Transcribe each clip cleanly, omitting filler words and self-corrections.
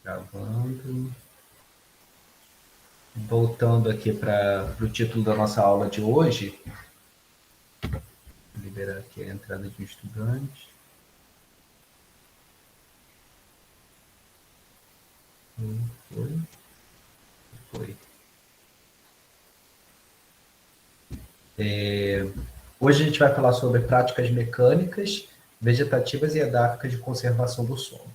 Gravando. Voltando aqui para o título da nossa aula de hoje. Vou liberar aqui a entrada de um estudante. Foi. Hoje a gente vai falar sobre práticas mecânicas, vegetativas e edáficas de conservação do solo.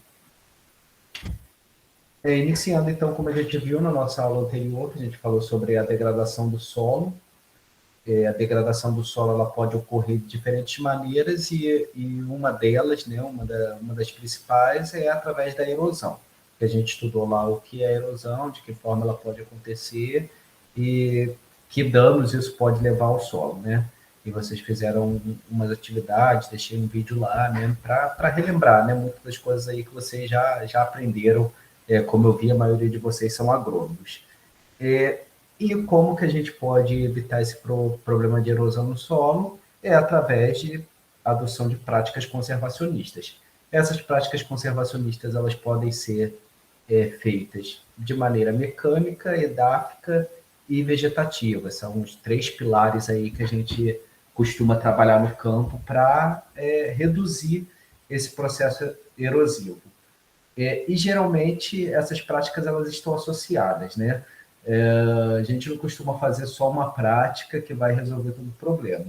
Iniciando, então, como a gente viu na nossa aula anterior, que a gente falou sobre a degradação do solo. A degradação do solo ela pode ocorrer de diferentes maneiras e uma delas, né, uma das principais, é através da erosão. Que a gente estudou lá o que é a erosão, de que forma ela pode acontecer e que danos isso pode levar ao solo, né? E vocês fizeram umas atividades, deixei um vídeo lá, né, para relembrar, né, muitas das coisas aí que vocês já aprenderam. Como eu vi, a maioria de vocês são agrônomos. E como que a gente pode evitar esse problema de erosão no solo? É através de adoção de práticas conservacionistas. Essas práticas conservacionistas elas podem ser feitas de maneira mecânica, edáfica e vegetativa. São os 3 pilares aí que a gente costuma trabalhar no campo para reduzir esse processo erosivo. E geralmente essas práticas elas estão associadas, né? A gente não costuma fazer só uma prática que vai resolver todo o problema,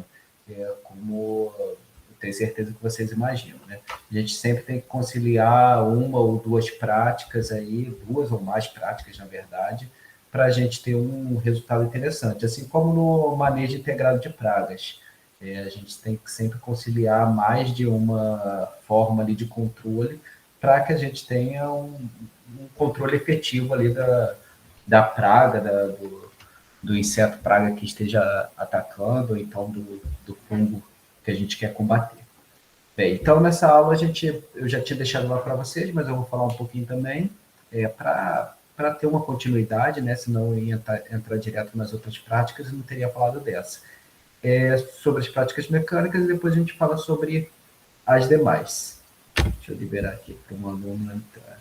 como eu tenho certeza que vocês imaginam, né? A gente sempre tem que conciliar uma ou duas práticas aí, 2 ou mais práticas, na verdade, para a gente ter um resultado interessante, assim como no manejo integrado de pragas. A gente tem que sempre conciliar mais de uma forma ali de controle para que a gente tenha um controle efetivo ali da praga, do inseto praga que esteja atacando, ou então do fungo que a gente quer combater. Bem, então nessa aula eu já tinha deixado lá para vocês, mas eu vou falar um pouquinho também, para ter uma continuidade, né? Senão eu ia entrar direto nas outras práticas e não teria falado dessa. Sobre as práticas mecânicas e depois a gente fala sobre as demais. Deixa eu liberar aqui para um aluno entrar.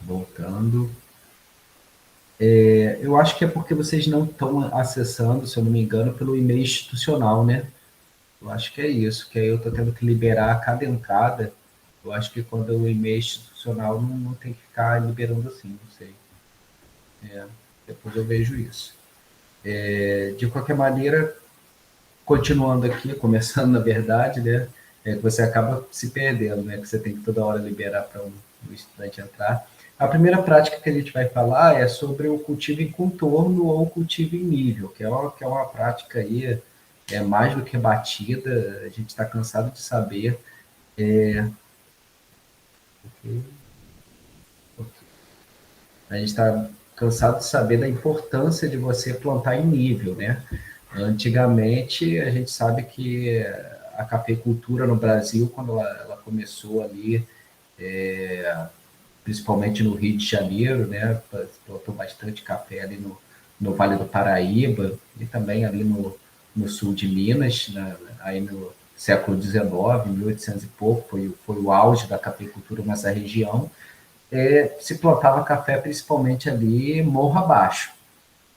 Voltando. Eu acho que é porque vocês não estão acessando, se eu não me engano, pelo e-mail institucional, né? Eu acho que é isso, que aí eu estou tendo que liberar cada entrada. Eu acho que quando o e-mail institucional não tem que ficar liberando assim, não sei. Depois eu vejo isso. De qualquer maneira, continuando aqui, começando na verdade, né? Que você acaba se perdendo, né? Que você tem que toda hora liberar para um estudante entrar. A primeira prática que a gente vai falar é sobre o cultivo em contorno ou cultivo em nível, que é uma prática aí mais do que batida, a gente está cansado de saber. A gente está cansado de saber da importância de você plantar em nível, né? Antigamente, a gente sabe que a cafeicultura no Brasil, quando ela começou ali, principalmente no Rio de Janeiro, né? Plantou bastante café ali no Vale do Paraíba e também ali no sul de Minas, aí no século XIX, 1800 e pouco, foi o auge da cafeicultura nessa região. Se plantava café principalmente ali morro abaixo,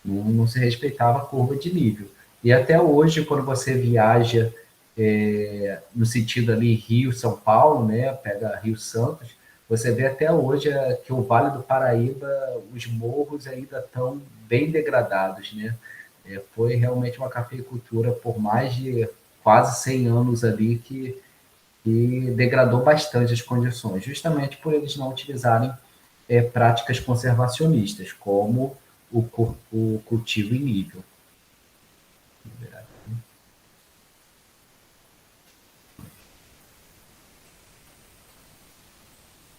não se respeitava a curva de nível. E até hoje, quando você viaja no sentido ali Rio-São Paulo, né, pega Rio-Santos, você vê até hoje que o Vale do Paraíba, os morros ainda estão bem degradados, né? Foi realmente uma cafeicultura por mais de quase 100 anos ali que degradou bastante as condições, justamente por eles não utilizarem práticas conservacionistas, como o cultivo em nível.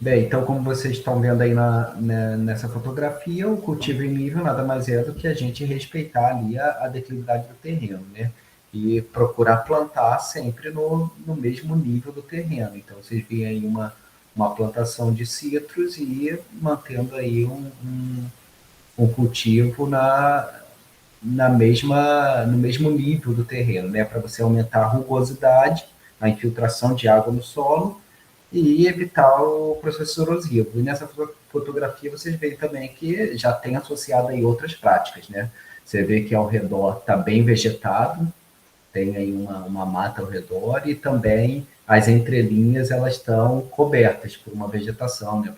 Bem, então, como vocês estão vendo aí nessa fotografia, o cultivo em nível nada mais é do que a gente respeitar ali a declividade do terreno, né? E procurar plantar sempre no mesmo nível do terreno. Então, vocês veem aí uma plantação de citros e mantendo aí um cultivo no mesmo nível do terreno, né? Para você aumentar a rugosidade, a infiltração de água no solo e evitar o processo erosivo. E nessa fotografia vocês veem também que já tem associado aí outras práticas, né? Você vê que ao redor está bem vegetado, tem aí uma mata ao redor e também as entrelinhas elas estão cobertas por uma vegetação, né?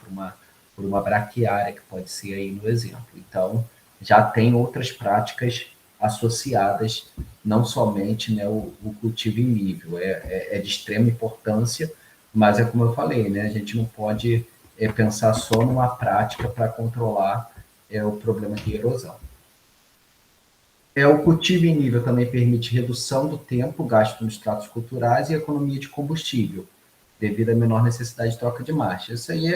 Por uma braquiária, que pode ser aí no exemplo. Então, já tem outras práticas associadas, não somente, né, o cultivo em nível. É de extrema importância, mas é como eu falei, né, a gente não pode pensar só numa prática para controlar o problema de erosão. O cultivo em nível também permite redução do tempo gasto nos tratos culturais e economia de combustível, devido à menor necessidade de troca de marcha. Isso aí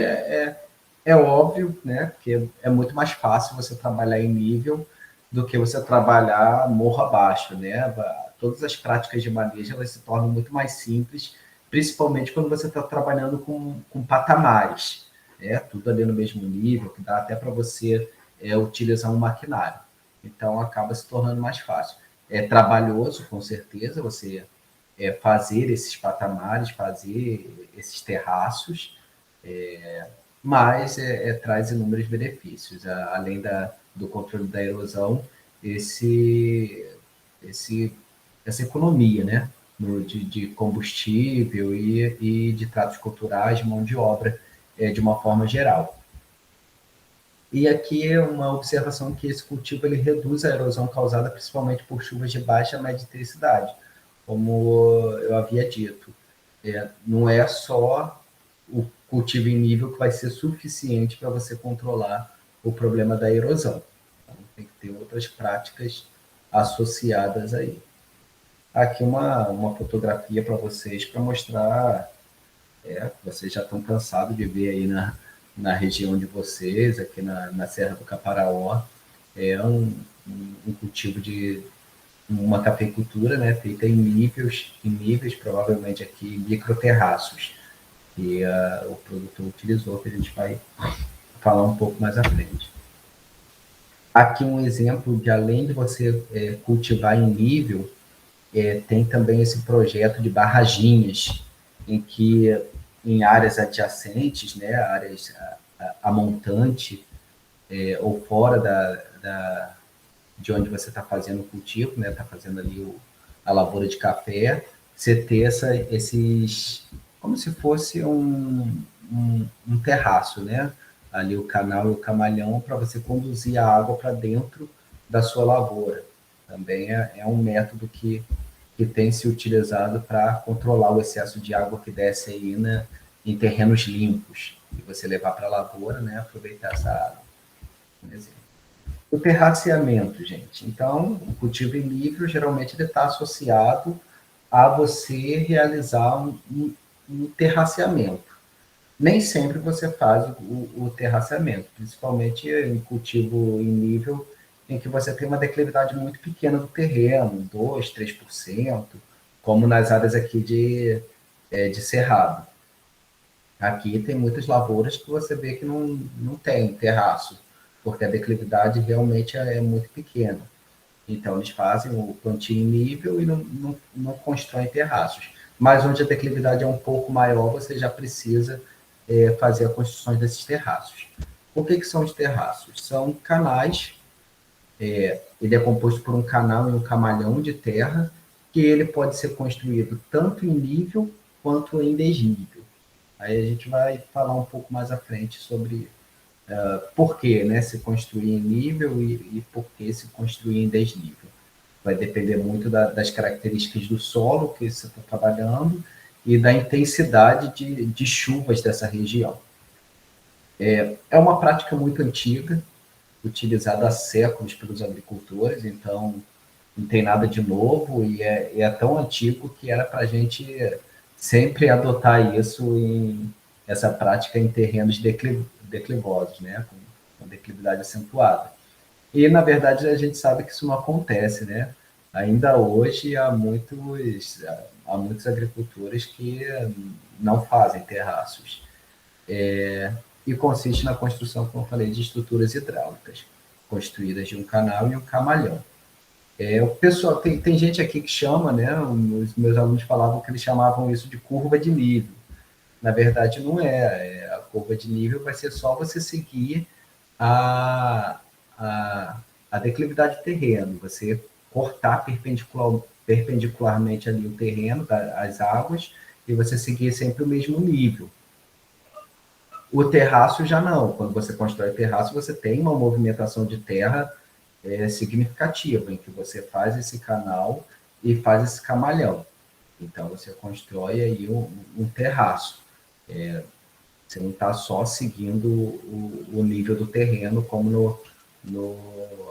é óbvio, né? Porque é muito mais fácil você trabalhar em nível do que você trabalhar morro abaixo, né? Todas as práticas de manejo elas se tornam muito mais simples, principalmente quando você está trabalhando com patamares, né? Tudo ali no mesmo nível, que dá até para você utilizar um maquinário. Então acaba se tornando mais fácil. É trabalhoso, com certeza, você fazer esses patamares, fazer esses terraços, mas traz inúmeros benefícios. Além do controle da erosão, esse, esse, essa economia, né? De combustível e de tratos culturais, de mão de obra, de uma forma geral. E aqui é uma observação que esse cultivo ele reduz a erosão causada principalmente por chuvas de baixa a média intensidade, como eu havia dito. Não é só o cultivo em nível que vai ser suficiente para você controlar o problema da erosão. Então, tem que ter outras práticas associadas aí. Aqui uma fotografia para vocês, para mostrar, vocês já estão cansados de ver aí na região de vocês, aqui na Serra do Caparaó, é um cultivo de uma cafeicultura, né, feita em níveis, provavelmente aqui microterraços, que o produtor utilizou, que a gente vai falar um pouco mais à frente. Aqui um exemplo de, além de você cultivar em nível, tem também esse projeto de barraginhas, em que em áreas adjacentes, né, áreas a montante, ou fora de onde você está fazendo o cultivo, né, está fazendo ali a lavoura de café, você ter esses, como se fosse um terraço, né, ali o canal e o camalhão para você conduzir a água para dentro da sua lavoura. Também é um método que tem se utilizado para controlar o excesso de água que desce aí em terrenos limpos, e você levar para a lavoura, né, aproveitar essa água. Um exemplo. O terraceamento, gente. Então, o cultivo em nível, geralmente, ele está associado a você realizar um terraceamento. Nem sempre você faz o terraceamento, principalmente em cultivo em nível em que você tem uma declividade muito pequena do terreno, 2, 3%, como nas áreas aqui de cerrado. Aqui tem muitas lavouras que você vê que não tem terraço, porque a declividade realmente é muito pequena. Então, eles fazem o plantio em nível e não constroem terraços. Mas onde a declividade é um pouco maior, você já precisa fazer a construção desses terraços. O que são os terraços? São canais, ele é composto por um canal e um camalhão de terra, que ele pode ser construído tanto em nível quanto em desnível. Aí a gente vai falar um pouco mais à frente sobre por que, né, se construir em nível e por que se construir em desnível. Vai depender muito das características do solo que você está trabalhando e da intensidade de chuvas dessa região. É uma prática muito antiga, utilizada há séculos pelos agricultores, então não tem nada de novo e é tão antigo que era para a gente sempre adotar essa prática em terrenos declivosos, né, com declividade acentuada. E, na verdade, a gente sabe que isso não acontece, né? Ainda hoje há muitos agricultores que não fazem terraços. E consiste na construção, como eu falei, de estruturas hidráulicas, construídas de um canal e um camalhão. O pessoal, tem gente aqui que chama, né? Os meus alunos falavam que eles chamavam isso de curva de nível. Na verdade, não é. A curva de nível vai ser só você seguir a, a, a declividade do terreno, você cortar perpendicularmente ali o terreno, as águas, e você seguir sempre o mesmo nível. O terraço já não. Quando você constrói terraço, você tem uma movimentação de terra significativa, em que você faz esse canal e faz esse camalhão. Então, você constrói aí um terraço. Você não está só seguindo o nível do terreno, como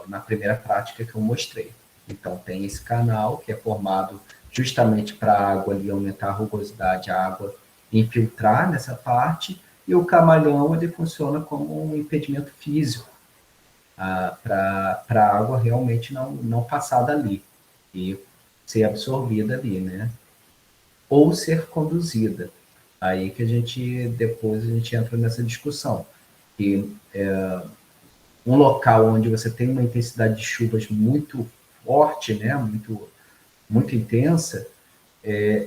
na primeira prática que eu mostrei. Então, tem esse canal que é formado justamente para a água ali aumentar a rugosidade, a água infiltrar nessa parte, e o camalhão ele funciona como um impedimento físico para a água realmente não passar dali e ser absorvida ali, né? Ou ser conduzida. Aí que depois a gente entra nessa discussão. Que um local onde você tem uma intensidade de chuvas muito forte, né, muito intensa,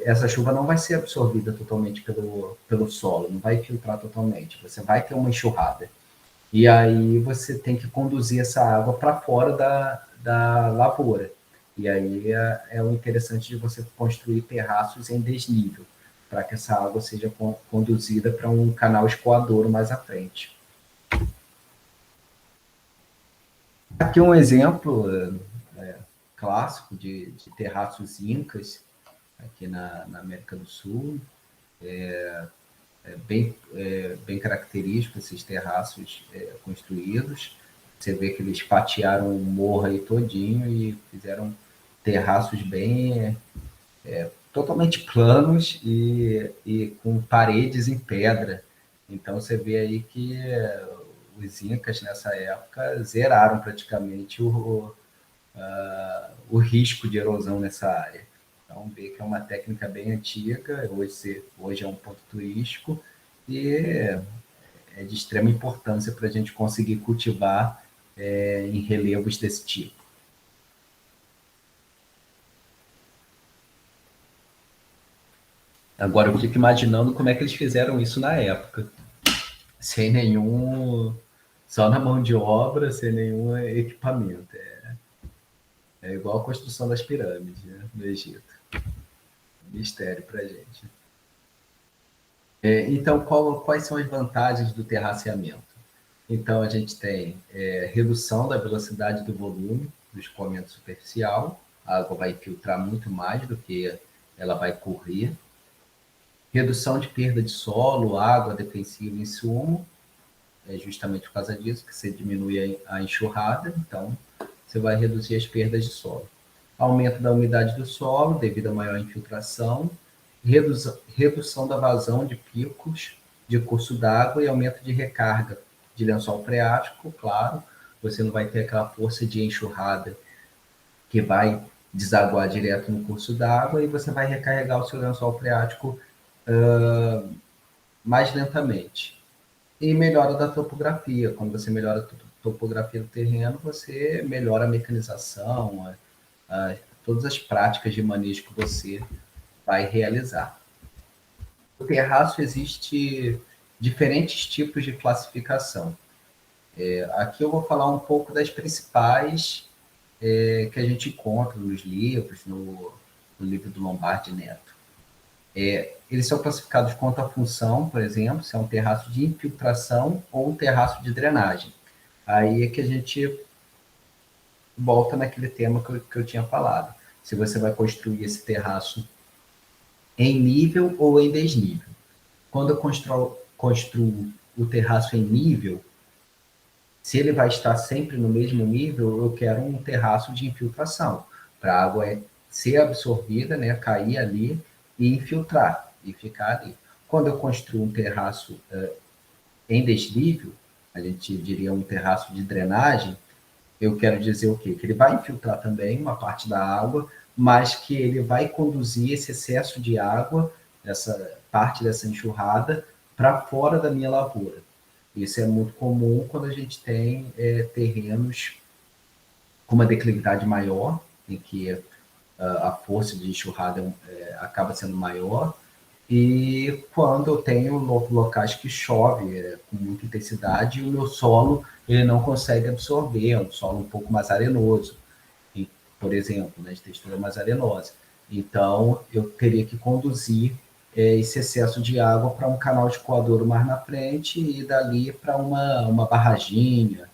essa chuva não vai ser absorvida totalmente pelo solo, não vai filtrar totalmente. Você vai ter uma enxurrada. E aí você tem que conduzir essa água para fora da lavoura. E aí o interessante de você construir terraços em desnível, para que essa água seja conduzida para um canal escoadouro mais à frente. Aqui um exemplo clássico de terraços incas, aqui na América do Sul. Bem característico esses terraços construídos. Você vê que eles fatiaram o morro aí todinho e fizeram terraços bem totalmente planos e com paredes em pedra. Então você vê aí que os incas nessa época zeraram praticamente o risco de erosão nessa área. Então vê que é uma técnica bem antiga, hoje é um ponto turístico e é de extrema importância para a gente conseguir cultivar em relevos desse tipo. Agora eu fico imaginando como é que eles fizeram isso na época, sem nenhum, só na mão de obra, sem nenhum equipamento. É igual a construção das pirâmides, né, no Egito. Mistério para a gente. Então, quais são as vantagens do terraceamento? Então, a gente tem redução da velocidade do volume do escoamento superficial, a água vai filtrar muito mais do que ela vai correr. Redução de perda de solo, água, defensivo e insumo, justamente por causa disso, que você diminui a enxurrada, então você vai reduzir as perdas de solo. Aumento da umidade do solo, devido a maior infiltração, redução da vazão de picos de curso d'água e aumento de recarga de lençol freático, claro, você não vai ter aquela força de enxurrada que vai desaguar direto no curso d'água e você vai recarregar o seu lençol freático mais lentamente. E melhora da topografia. Quando você melhora a topografia do terreno, você melhora a mecanização, todas as práticas de manejo que você vai realizar. No terraço existe diferentes tipos de classificação. Aqui eu vou falar um pouco das principais que a gente encontra nos livros, no livro do Lombardi Neto. Eles são classificados quanto à função, por exemplo, se é um terraço de infiltração ou um terraço de drenagem. Aí é que a gente volta naquele tema que eu tinha falado. Se você vai construir esse terraço em nível ou em desnível. Quando eu construo o terraço em nível, se ele vai estar sempre no mesmo nível, eu quero um terraço de infiltração, para a água ser absorvida, né, cair ali e infiltrar, e ficar ali. Quando eu construo um terraço em desnível, a gente diria um terraço de drenagem, eu quero dizer o quê? Que ele vai infiltrar também uma parte da água, mas que ele vai conduzir esse excesso de água, essa parte dessa enxurrada, para fora da minha lavoura. Isso é muito comum quando a gente tem terrenos com uma declividade maior, em que a força de enxurrada acaba sendo maior, e quando eu tenho locais que chove com muita intensidade, o meu solo ele não consegue absorver, é um solo um pouco mais arenoso, por exemplo, né, de textura mais arenosa. Então, eu teria que conduzir esse excesso de água para um canal de escoadouro mais na frente e dali para uma barraginha,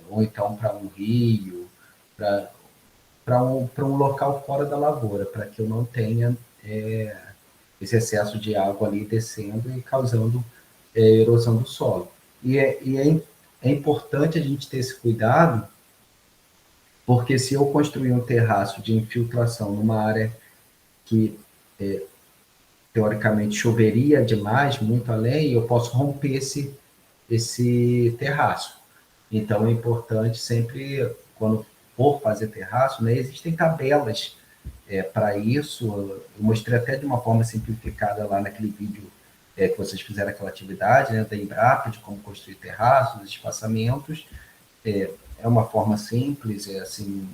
ou então para um rio, para um local fora da lavoura, para que eu não tenha esse excesso de água ali descendo e causando erosão do solo. É importante a gente ter esse cuidado, porque se eu construir um terraço de infiltração numa área que teoricamente choveria demais, muito além, eu posso romper esse terraço. Então é importante sempre, quando for fazer terraço, né, existem tabelas para isso. Eu mostrei até de uma forma simplificada lá naquele vídeo que vocês fizeram aquela atividade, né, da Embrapa, de como construir terraços, espaçamentos. É uma forma simples, assim,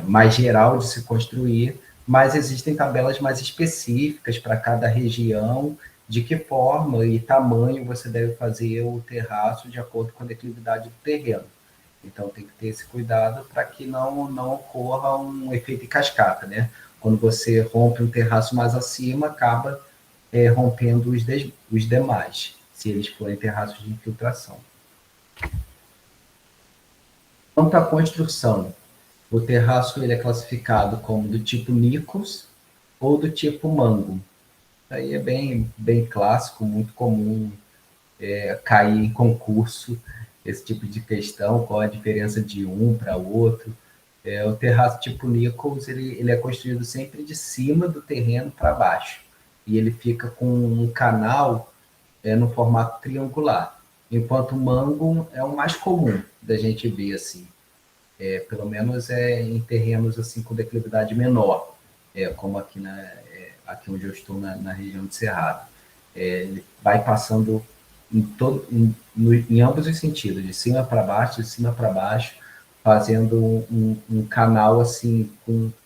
mais geral de se construir, mas existem tabelas mais específicas para cada região, de que forma e tamanho você deve fazer o terraço de acordo com a declividade do terreno. Então tem que ter esse cuidado para que não ocorra um efeito em cascata, né? Quando você rompe um terraço mais acima, acaba rompendo os demais, se eles forem terraços de infiltração. Quanto à construção, o terraço ele é classificado como do tipo Nichols ou do tipo Mango. Aí é bem clássico, muito comum cair em concurso esse tipo de questão, qual a diferença de um para o outro. O terraço tipo Nichols ele é construído sempre de cima do terreno para baixo, e ele fica com um canal no formato triangular, enquanto o Mango é o mais comum da gente ver assim. Pelo menos em terrenos assim com declividade menor, como aqui onde eu estou na região de Cerrado. Ele vai passando em ambos os sentidos, de cima para baixo, fazendo um canal assim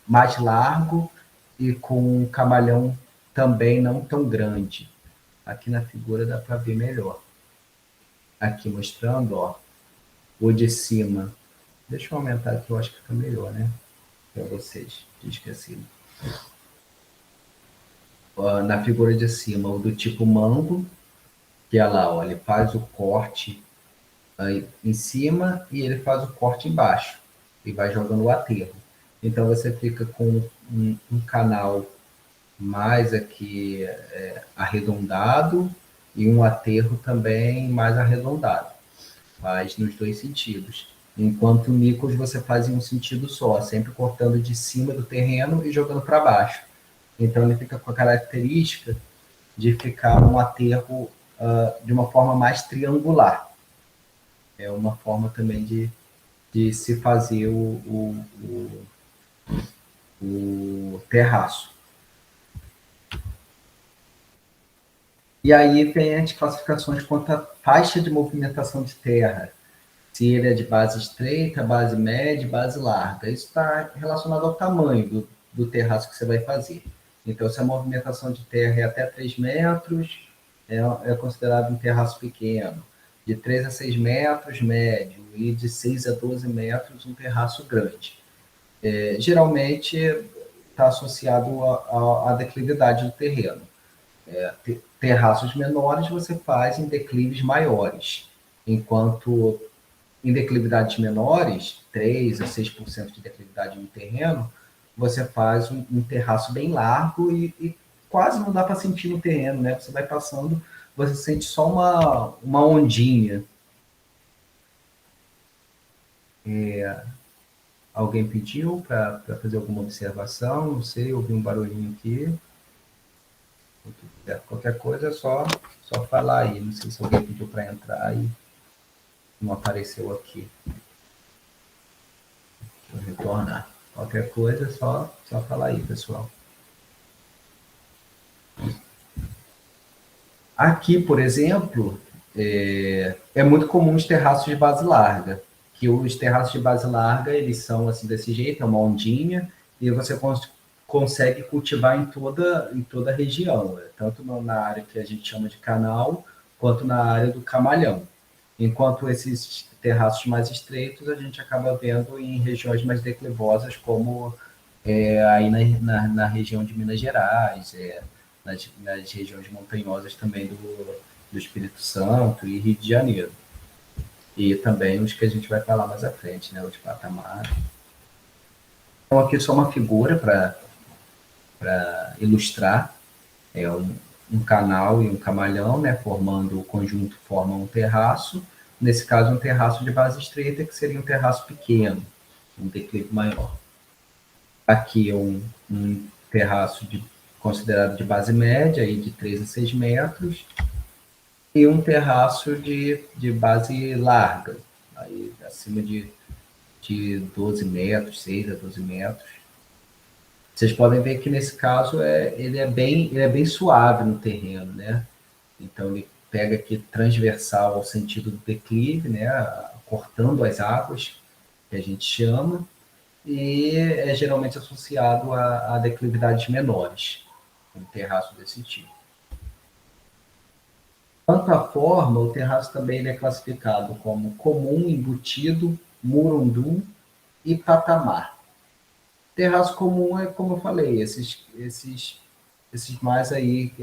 mais largo e com um camalhão também não tão grande. Aqui na figura dá para ver melhor. Aqui mostrando, ó, o de cima. Deixa eu aumentar aqui, eu acho que fica melhor, né? Para vocês, tinha esquecido. Na figura de cima, o do tipo Mango, que é lá, ó, ele faz o corte aí em cima e ele faz o corte embaixo e vai jogando o aterro. Então você fica com um canal mais aqui arredondado e um aterro também mais arredondado. Faz nos dois sentidos. Enquanto o Nichols você faz em um sentido só, sempre cortando de cima do terreno e jogando para baixo. Então ele fica com a característica de ficar um aterro de uma forma mais triangular. É uma forma também de se fazer o terraço. E aí vem as classificações quanto à faixa de movimentação de terra. Se ele é de base estreita, base média, base larga. Isso está relacionado ao tamanho do terraço que você vai fazer. Então, se a movimentação de terra é até 3 metros, é considerado um terraço pequeno. De 3 a 6 metros, médio. E de 6 a 12 metros, um terraço grande. Geralmente, está associado à declividade do terreno. Terraços menores você faz em declives maiores, enquanto em declividades menores, 3 a 6% de declividade no terreno, você faz um terraço bem largo e quase não dá para sentir no terreno, né? Você vai passando, você sente só uma ondinha. Alguém pediu para fazer alguma observação? Não sei, ouvi um barulhinho aqui. Qualquer coisa é só falar aí. Não sei se alguém pediu para entrar e não apareceu aqui. Vou retornar. Qualquer coisa é só falar aí, pessoal. Aqui, por exemplo, é muito comum os terraços de base larga. que os terraços de base larga, eles são assim desse jeito, é uma ondinha, e você consegue cultivar em toda a região, tanto na área que a gente chama de canal, quanto na área do camalhão. Enquanto esses terraços mais estreitos, a gente acaba vendo em regiões mais declivosas, como aí na região de Minas Gerais, nas regiões montanhosas também do Espírito Santo e Rio de Janeiro. E também os que a gente vai falar mais à frente, né, os patamares. Então, aqui só uma figura para ilustrar um canal e um camalhão, né, formando o conjunto, formam um terraço. Nesse caso, um terraço de base estreita, que seria um terraço pequeno, um declive maior. Aqui é um terraço considerado de base média, aí de 3 a 6 metros, e um terraço de base larga, aí acima de 12 metros, 6 a 12 metros. Vocês podem ver que nesse caso ele é bem suave no terreno, né? Então ele pega aqui transversal ao sentido do declive, né? Cortando as águas, que a gente chama, e é geralmente associado a declividades menores, um terraço desse tipo. Quanto à forma, o terraço também ele é classificado como comum, embutido, murundu e patamar. Terraço comum é, como eu falei, esses mais aí,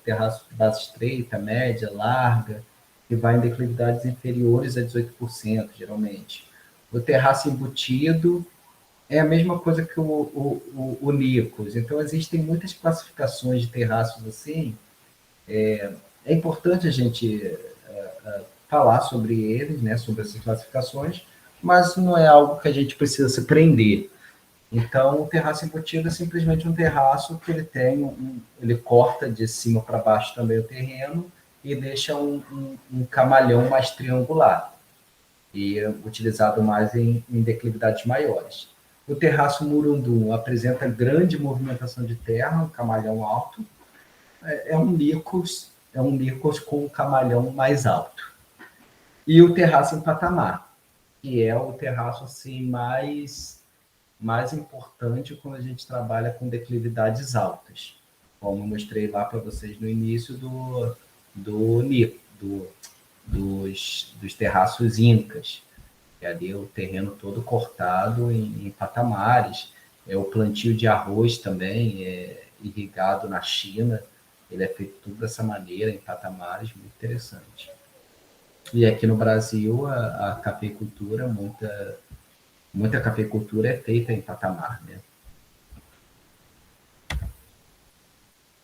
terraço de base estreita, média, larga, que vai em declividades inferiores a 18%, geralmente. O terraço embutido é a mesma coisa que o Nicos. Então, existem muitas classificações de terraços assim. É importante a gente falar sobre eles, né, sobre essas classificações, mas não é algo que a gente precisa se prender. Então, o terraço embutido é simplesmente um terraço que ele corta de cima para baixo também o terreno e deixa um camalhão mais triangular e utilizado mais em declividades maiores. O terraço murundu apresenta grande movimentação de terra, um camalhão alto. É um licos com um camalhão mais alto. E o terraço em patamar, que é o terraço assim mais importante quando a gente trabalha com declividades altas, como eu mostrei lá para vocês no início dos terraços incas, que ali é o terreno todo cortado em patamares, o plantio de arroz também é irrigado na China, ele é feito tudo dessa maneira, em patamares, muito interessante. E aqui no Brasil, a cafeicultura, muita cafeicultura é feita em patamar, né?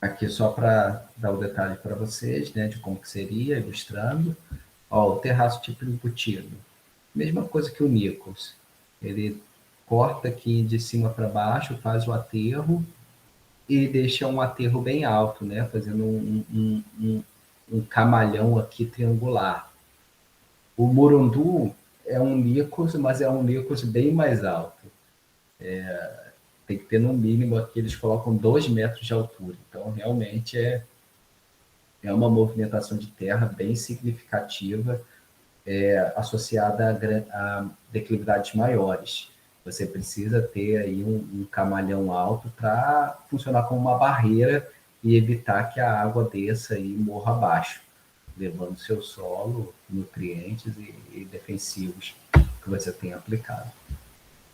Aqui só para dar o detalhe para vocês, né, de como que seria, ilustrando. Ó, o terraço tipo embutido. Mesma coisa que o Nichols. Ele corta aqui de cima para baixo, faz o aterro e deixa um aterro bem alto, né, fazendo um camalhão aqui triangular. O Morundu é um Nichols, mas é um Nichols bem mais alto. Tem que ter no mínimo aqui, eles colocam 2 metros de altura. Então, realmente é uma movimentação de terra bem significativa, associada a declividades maiores. Você precisa ter aí um camalhão alto para funcionar como uma barreira e evitar que a água desça e morra abaixo, levando seu solo, nutrientes e defensivos que você tem aplicado.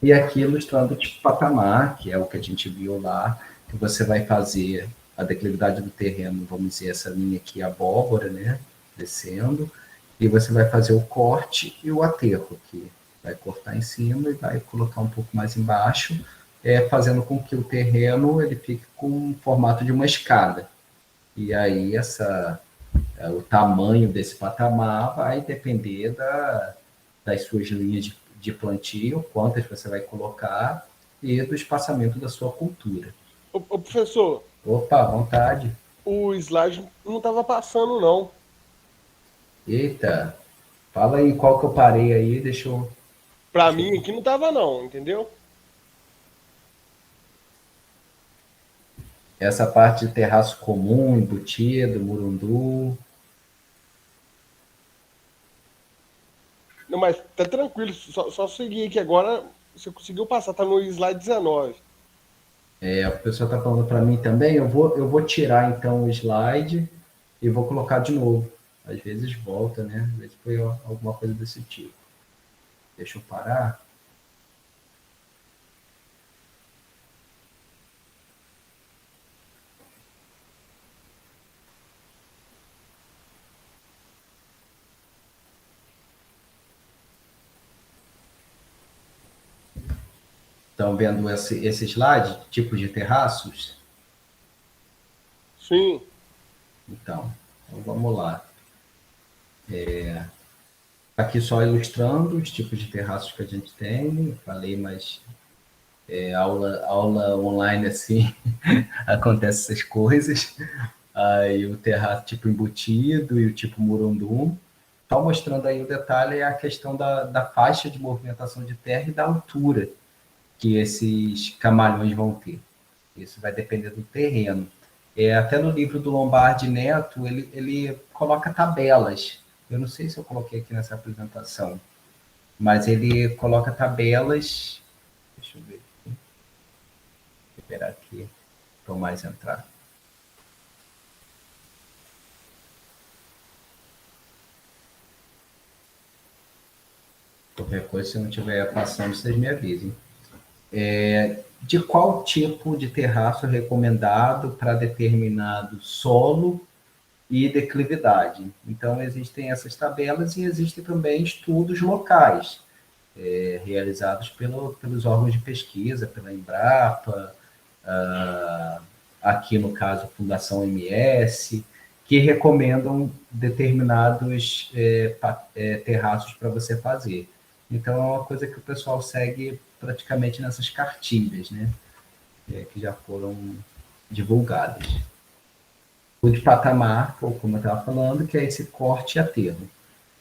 E aqui ilustrando o tipo patamar, que é o que a gente viu lá, que você vai fazer a declividade do terreno, vamos dizer, essa linha aqui, abóbora, né, descendo, e você vai fazer o corte e o aterro, que vai cortar em cima e vai colocar um pouco mais embaixo, fazendo com que o terreno ele fique com o formato de uma escada. E aí o tamanho desse patamar vai depender das suas linhas de plantio, quantas você vai colocar e do espaçamento da sua cultura. Ô, professor, Opa, à vontade. o slide não estava passando, não. Eita, fala aí qual que eu parei aí, Para deixa eu... mim aqui não estava, não, entendeu? Essa parte de terraço comum, embutido, murundu. Não, mas tá tranquilo, só seguir aqui agora. Você conseguiu passar, tá no slide 19. O pessoal está falando para mim também, eu vou tirar então o slide e vou colocar de novo. Às vezes volta, né? Às vezes foi alguma coisa desse tipo. Deixa eu parar. Estão vendo esse slide, tipos de terraços? Sim. Então vamos lá. Aqui só ilustrando os tipos de terraços que a gente tem. Falei, mas aula online assim, acontece essas coisas. Aí o terraço tipo embutido e o tipo murundum. Só mostrando aí o detalhe é a questão da faixa de movimentação de terra e da altura que esses camalhões vão ter. Isso vai depender do terreno. Até no livro do Lombardi Neto, ele coloca tabelas. Eu não sei se eu coloquei aqui nessa apresentação, mas ele coloca tabelas. Deixa eu ver aqui. Vou esperar aqui para mais entrar. Qualquer coisa, se não estiver passando, vocês me avisem. De qual tipo de terraço é recomendado para determinado solo e declividade. Então, existem essas tabelas e existem também estudos locais, realizados pelos órgãos de pesquisa, pela Embrapa, aqui no caso, Fundação MS, que recomendam determinados terraços para você fazer. Então, é uma coisa que o pessoal segue praticamente nessas cartilhas, né? Que já foram divulgadas. O de patamar, como eu estava falando, que é esse corte e aterro.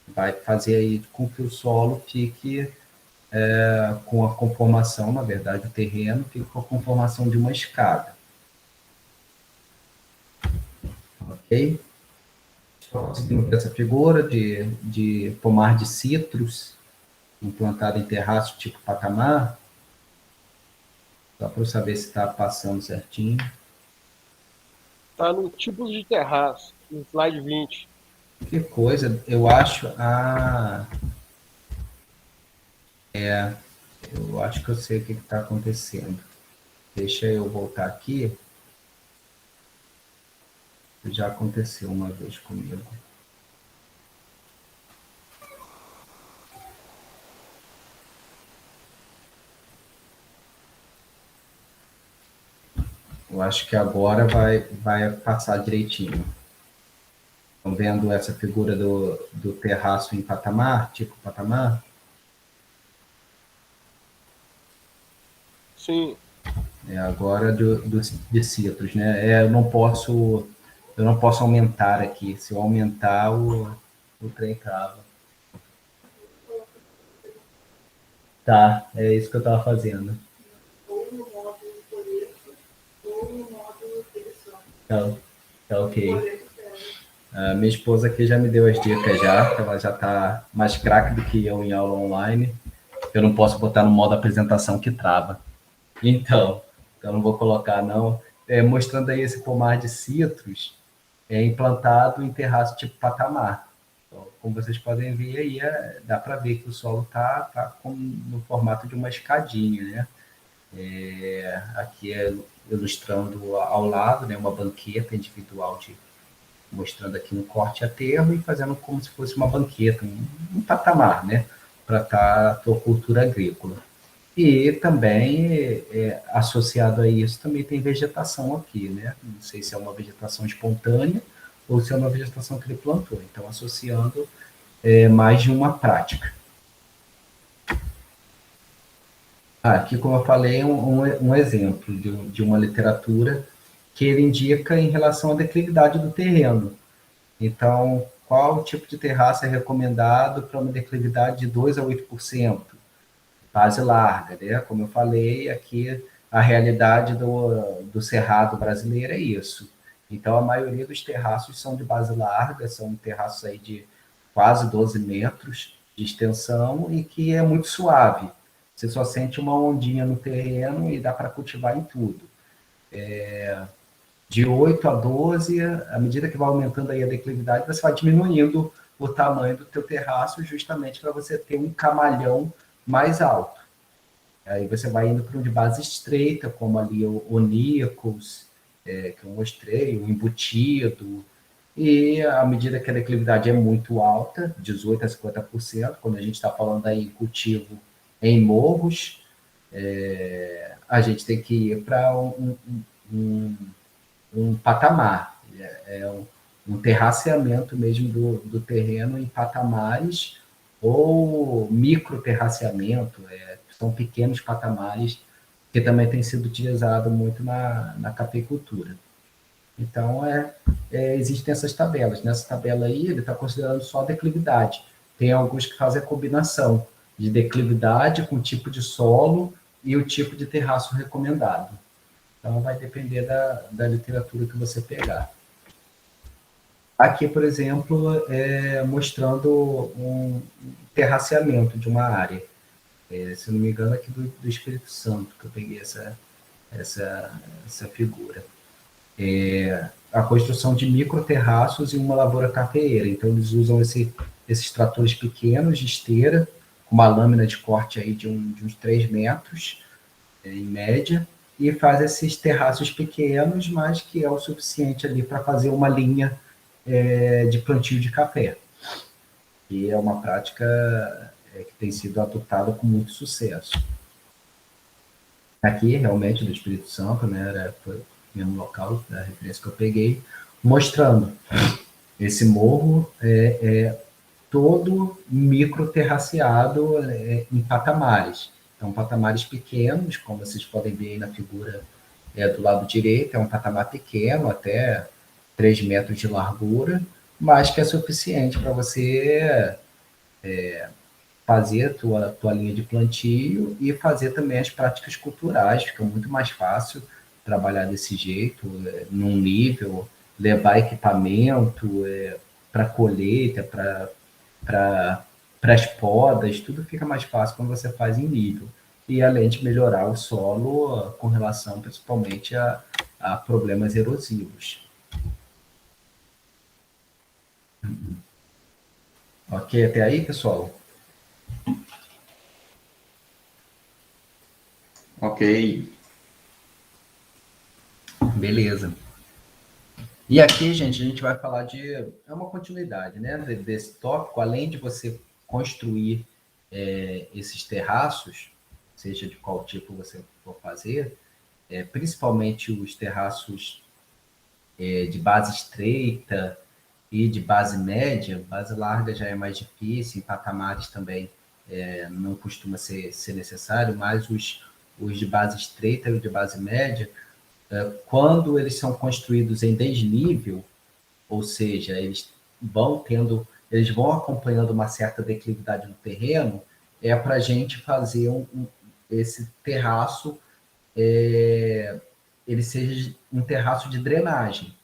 Vai fazer aí com que o solo fique com a conformação, na verdade, o terreno fica com a conformação de uma escada. Ok? Conseguimos essa figura de pomar de citros implantado em terraço tipo patamar. Só para eu saber se está passando certinho. Tá no tipos de terraço, no slide 20. Que coisa, eu acho. Eu acho que eu sei o que está acontecendo. Deixa eu voltar aqui. Já aconteceu uma vez comigo. Eu acho que agora vai passar direitinho. Estão vendo essa figura do terraço em patamar, tipo patamar? Sim. Agora de citros, né? Eu não posso aumentar aqui. Se eu aumentar, o trem trava. Tá, é isso que eu estava fazendo. Tá, tá ok. A minha esposa aqui já me deu as dicas já, ela já está mais craque do que eu em aula online. Eu não posso botar no modo apresentação que trava. Então não vou colocar não. Mostrando aí esse pomar de citros implantado em terraço tipo patamar. Então, como vocês podem ver aí, dá para ver que o solo está no formato de uma escadinha, né? Aqui ilustrando ao lado, né, uma banqueta individual mostrando aqui um corte a termo e fazendo como se fosse uma banqueta, um patamar, né, para a tua cultura agrícola. E também, associado a isso, também tem vegetação aqui, né? Não sei se é uma vegetação espontânea ou se é uma vegetação que ele plantou. Então, associando mais de uma prática. Aqui, como eu falei, um exemplo de uma literatura que ele indica em relação à declividade do terreno. Então, qual tipo de terraço é recomendado para uma declividade de 2 a 8%? Base larga, né? Como eu falei, aqui a realidade do cerrado brasileiro é isso. Então, a maioria dos terraços são de base larga, são terraços aí de quase 12 metros, de extensão e que é muito suave. Você só sente uma ondinha no terreno e dá para cultivar em tudo. De 8 a 12, à medida que vai aumentando aí a declividade, você vai diminuindo o tamanho do teu terraço justamente para você ter um camalhão mais alto. Aí você vai indo para um de base estreita, como ali o Nichols, que eu mostrei, o embutido, e à medida que a declividade é muito alta, 18% a 50%, quando a gente está falando aí em cultivo em morros, a gente tem que ir para um patamar, um terraceamento mesmo do terreno em patamares, ou microterraceamento, são pequenos patamares que também tem sido utilizado muito na cafeicultura. Então, existem essas tabelas. Nessa tabela aí, ele está considerando só a declividade. Tem alguns que fazem a combinação de declividade com o tipo de solo e o tipo de terraço recomendado. Então, vai depender da literatura que você pegar. Aqui, por exemplo, mostrando um terraceamento de uma área. Se não me engano, aqui do Espírito Santo, que eu peguei essa figura. A construção de microterraços e uma lavoura cafeeira. Então, eles usam esses tratores pequenos de esteira, com uma lâmina de corte aí de uns 3 metros, em média, e faz esses terraços pequenos, mas que é o suficiente ali para fazer uma linha de plantio de café. E é uma prática que tem sido adotada com muito sucesso. Aqui, realmente, do Espírito Santo, né, foi o mesmo local da referência que eu peguei, mostrando esse morro todo microterraceado em patamares. Então, patamares pequenos, como vocês podem ver aí na figura do lado direito, é um patamar pequeno, até 3 metros de largura, mas que é suficiente para você fazer a tua linha de plantio e fazer também as práticas culturais. Fica muito mais fácil trabalhar desse jeito, num nível, levar equipamento para colheita, para as podas, tudo fica mais fácil quando você faz em nível. E além de melhorar o solo com relação principalmente a problemas erosivos. Ok, até aí, pessoal? Ok. Beleza. E aqui, gente, a gente vai falar é uma continuidade, né, desse tópico. Além de você construir esses terraços, seja de qual tipo você for fazer, principalmente os terraços de base estreita e de base média. Base larga já é mais difícil, em patamares também não costuma ser necessário, mas os de base estreita e de base média, quando eles são construídos em desnível, ou seja, eles vão acompanhando uma certa declividade do terreno, para a gente fazer esse terraço, ele seja um terraço de drenagem,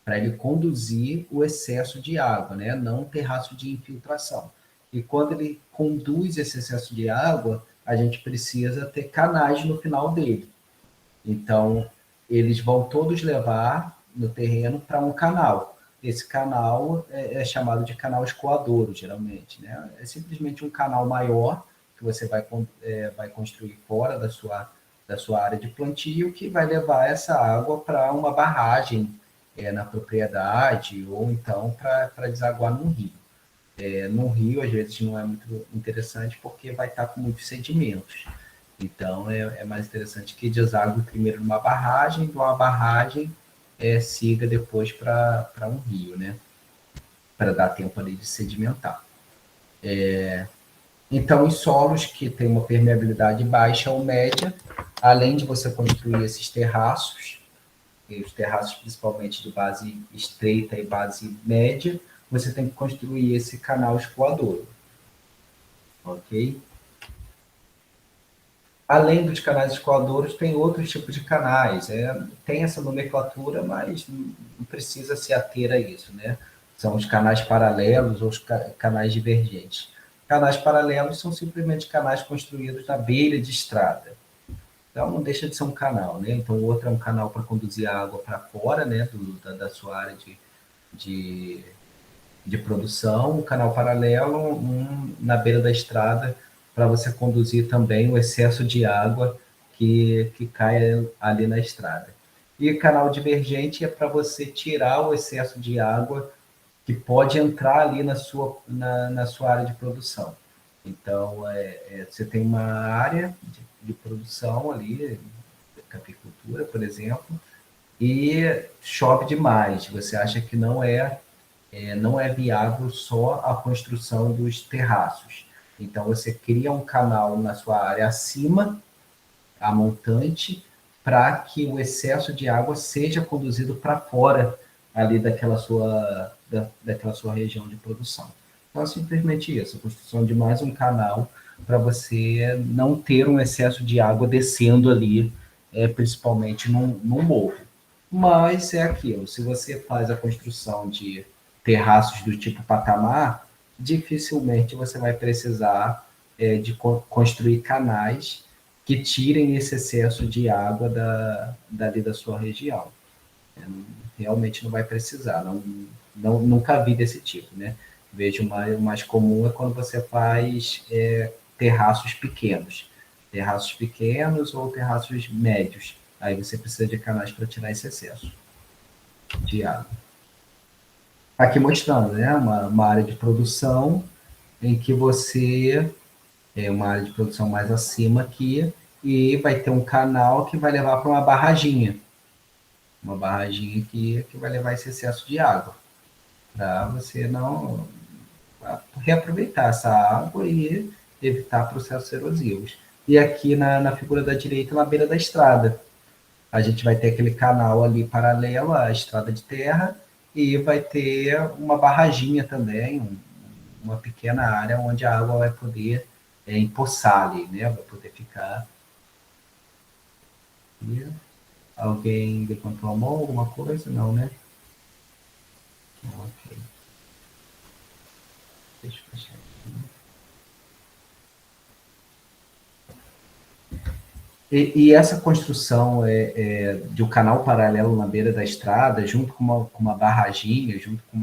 para ele conduzir o excesso de água, né? Não um terraço de infiltração. E quando ele conduz esse excesso de água, a gente precisa ter canais no final dele. Então, eles vão todos levar no terreno para um canal. Esse canal é chamado de canal escoadouro, geralmente, né? É simplesmente um canal maior que você vai construir fora da sua área de plantio, que vai levar essa água para uma barragem na propriedade, ou então para desaguar num rio. No rio, às vezes, não é muito interessante, porque vai estar com muitos sedimentos. Então, é mais interessante que desague primeiro numa barragem, de uma barragem siga depois para um rio, né? Para dar tempo ali de sedimentar. Então, em solos que têm uma permeabilidade baixa ou média, além de você construir esses terraços, e os terraços principalmente de base estreita e base média, você tem que construir esse canal escoador. Ok? Além dos canais escoadouros, tem outros tipos de canais. Tem essa nomenclatura, mas não precisa se ater a isso, né? São os canais paralelos ou os canais divergentes. Canais paralelos são simplesmente canais construídos na beira de estrada. Então, não deixa de ser um canal, né? Então, o outro é um canal para conduzir a água para fora, né, da sua área de, de produção. Um canal paralelo, na beira da estrada, para você conduzir também o excesso de água que cai ali na estrada. E canal divergente é para você tirar o excesso de água que pode entrar ali na sua área de produção. Então, você tem uma área de produção ali, capicultura, por exemplo, e chove demais. Você acha que não é viável só a construção dos terraços. Então, você cria um canal na sua área acima, a montante, para que o excesso de água seja conduzido para fora ali daquela sua região de produção. Então, é simplesmente isso, a construção de mais um canal para você não ter um excesso de água descendo ali, principalmente num morro. Mas é aquilo, se você faz a construção de terraços do tipo patamar, dificilmente você vai precisar de construir canais que tirem esse excesso de água dali da sua região. Realmente não vai precisar, nunca vi desse tipo, né? Vejo o mais comum é quando você faz terraços pequenos ou terraços médios. Aí você precisa de canais para tirar esse excesso de água. Aqui mostrando, né, uma área de produção em que você uma área de produção mais acima aqui e vai ter um canal que vai levar para uma barraginha que vai levar esse excesso de água, para você não reaproveitar essa água e evitar processos erosivos. E aqui na figura da direita, na beira da estrada, a gente vai ter aquele canal ali paralelo à estrada de terra e vai ter uma barraginha também, uma pequena área onde a água vai poder empoçar ali, né? Vai poder ficar. E alguém levantou a mão, alguma coisa? Não, né? Ok. Deixa eu fechar aqui. E essa construção de um canal paralelo na beira da estrada, junto com uma barraginha, junto com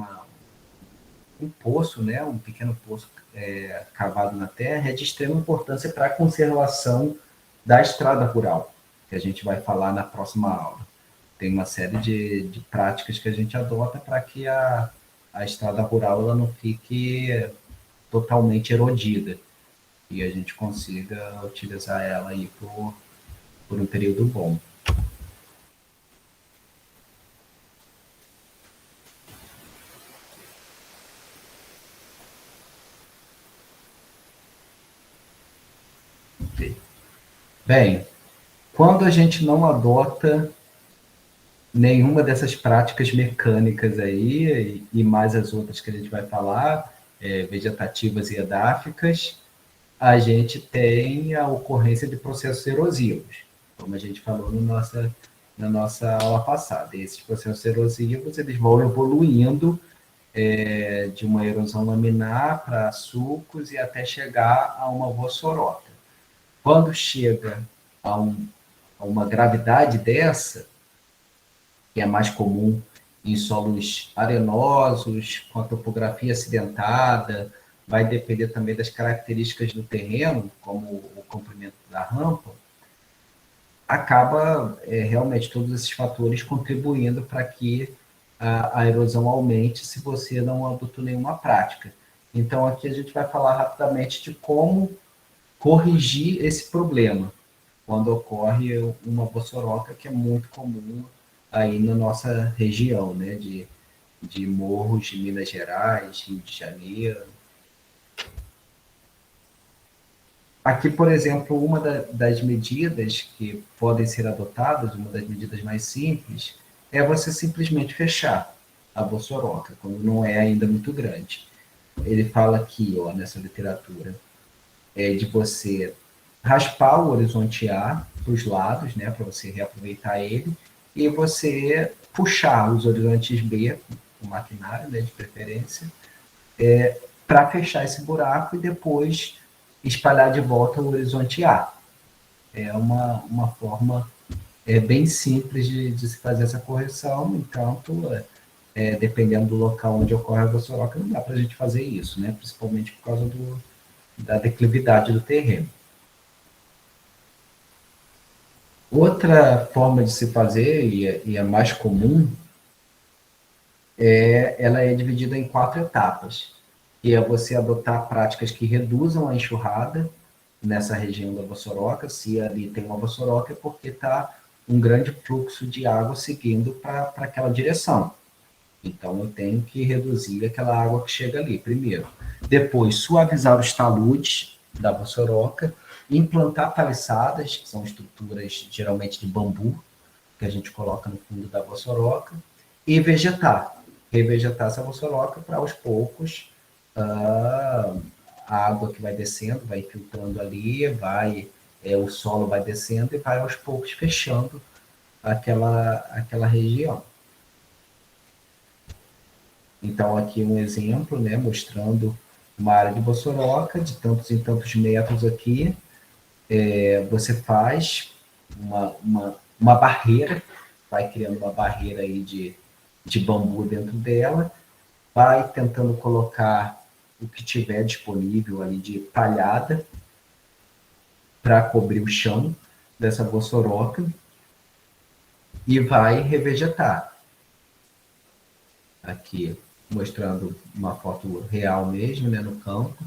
um poço, né, um pequeno poço cavado na terra, é de extrema importância para a conservação da estrada rural, que a gente vai falar na próxima aula. Tem uma série de práticas que a gente adota para que a estrada rural ela não fique totalmente erodida e a gente consiga utilizar ela aí por um período bom. Bem, quando a gente não adota nenhuma dessas práticas mecânicas aí, e mais as outras que a gente vai falar, vegetativas e edáficas, a gente tem a ocorrência de processos erosivos, como a gente falou na nossa aula passada. E esses processos erosivos eles vão evoluindo de uma erosão laminar para sulcos e até chegar a uma vossorota. Quando chega a uma gravidade dessa, que é mais comum em solos arenosos, com a topografia acidentada, vai depender também das características do terreno, como o comprimento da rampa, acaba realmente todos esses fatores contribuindo para que a erosão aumente se você não adotou nenhuma prática. Então, aqui a gente vai falar rapidamente de como corrigir esse problema, quando ocorre uma bossoroca, que é muito comum aí na nossa região, né, de morros de Minas Gerais, Rio de Janeiro. Aqui, por exemplo, uma das medidas que podem ser adotadas, uma das medidas mais simples, é você simplesmente fechar a bossoroca, quando não é ainda muito grande. Ele fala aqui, ó, nessa literatura, de você raspar o horizonte A para os lados, né, para você reaproveitar ele, e você puxar os horizontes B, com maquinário, né, de preferência, para fechar esse buraco e depois espalhar de volta o horizonte A. É uma forma bem simples de se fazer essa correção, enquanto, dependendo do local onde ocorre a vossoroca, não dá para a gente fazer isso, né? Principalmente por causa da declividade do terreno. Outra forma de se fazer, e a mais comum, ela é dividida em 4 etapas, que é você adotar práticas que reduzam a enxurrada nessa região da vossoroca. Se ali tem uma vossoroca, é porque está um grande fluxo de água seguindo para aquela direção. Então, eu tenho que reduzir aquela água que chega ali, primeiro. Depois, suavizar os taludes da vossoroca, implantar paliçadas, que são estruturas geralmente de bambu, que a gente coloca no fundo da vossoroca, e vegetar. Revegetar essa vossoroca para, aos poucos, a água que vai descendo, vai filtrando ali, o solo vai descendo e vai, aos poucos, fechando aquela região. Então, aqui um exemplo, né, mostrando uma área de vossoroca, de tantos em tantos metros aqui. Você faz uma barreira, vai criando uma barreira aí de bambu dentro dela, vai tentando colocar o que tiver disponível ali de palhada para cobrir o chão dessa vossoroca e vai revegetar. Aqui, mostrando uma foto real mesmo, né, no campo,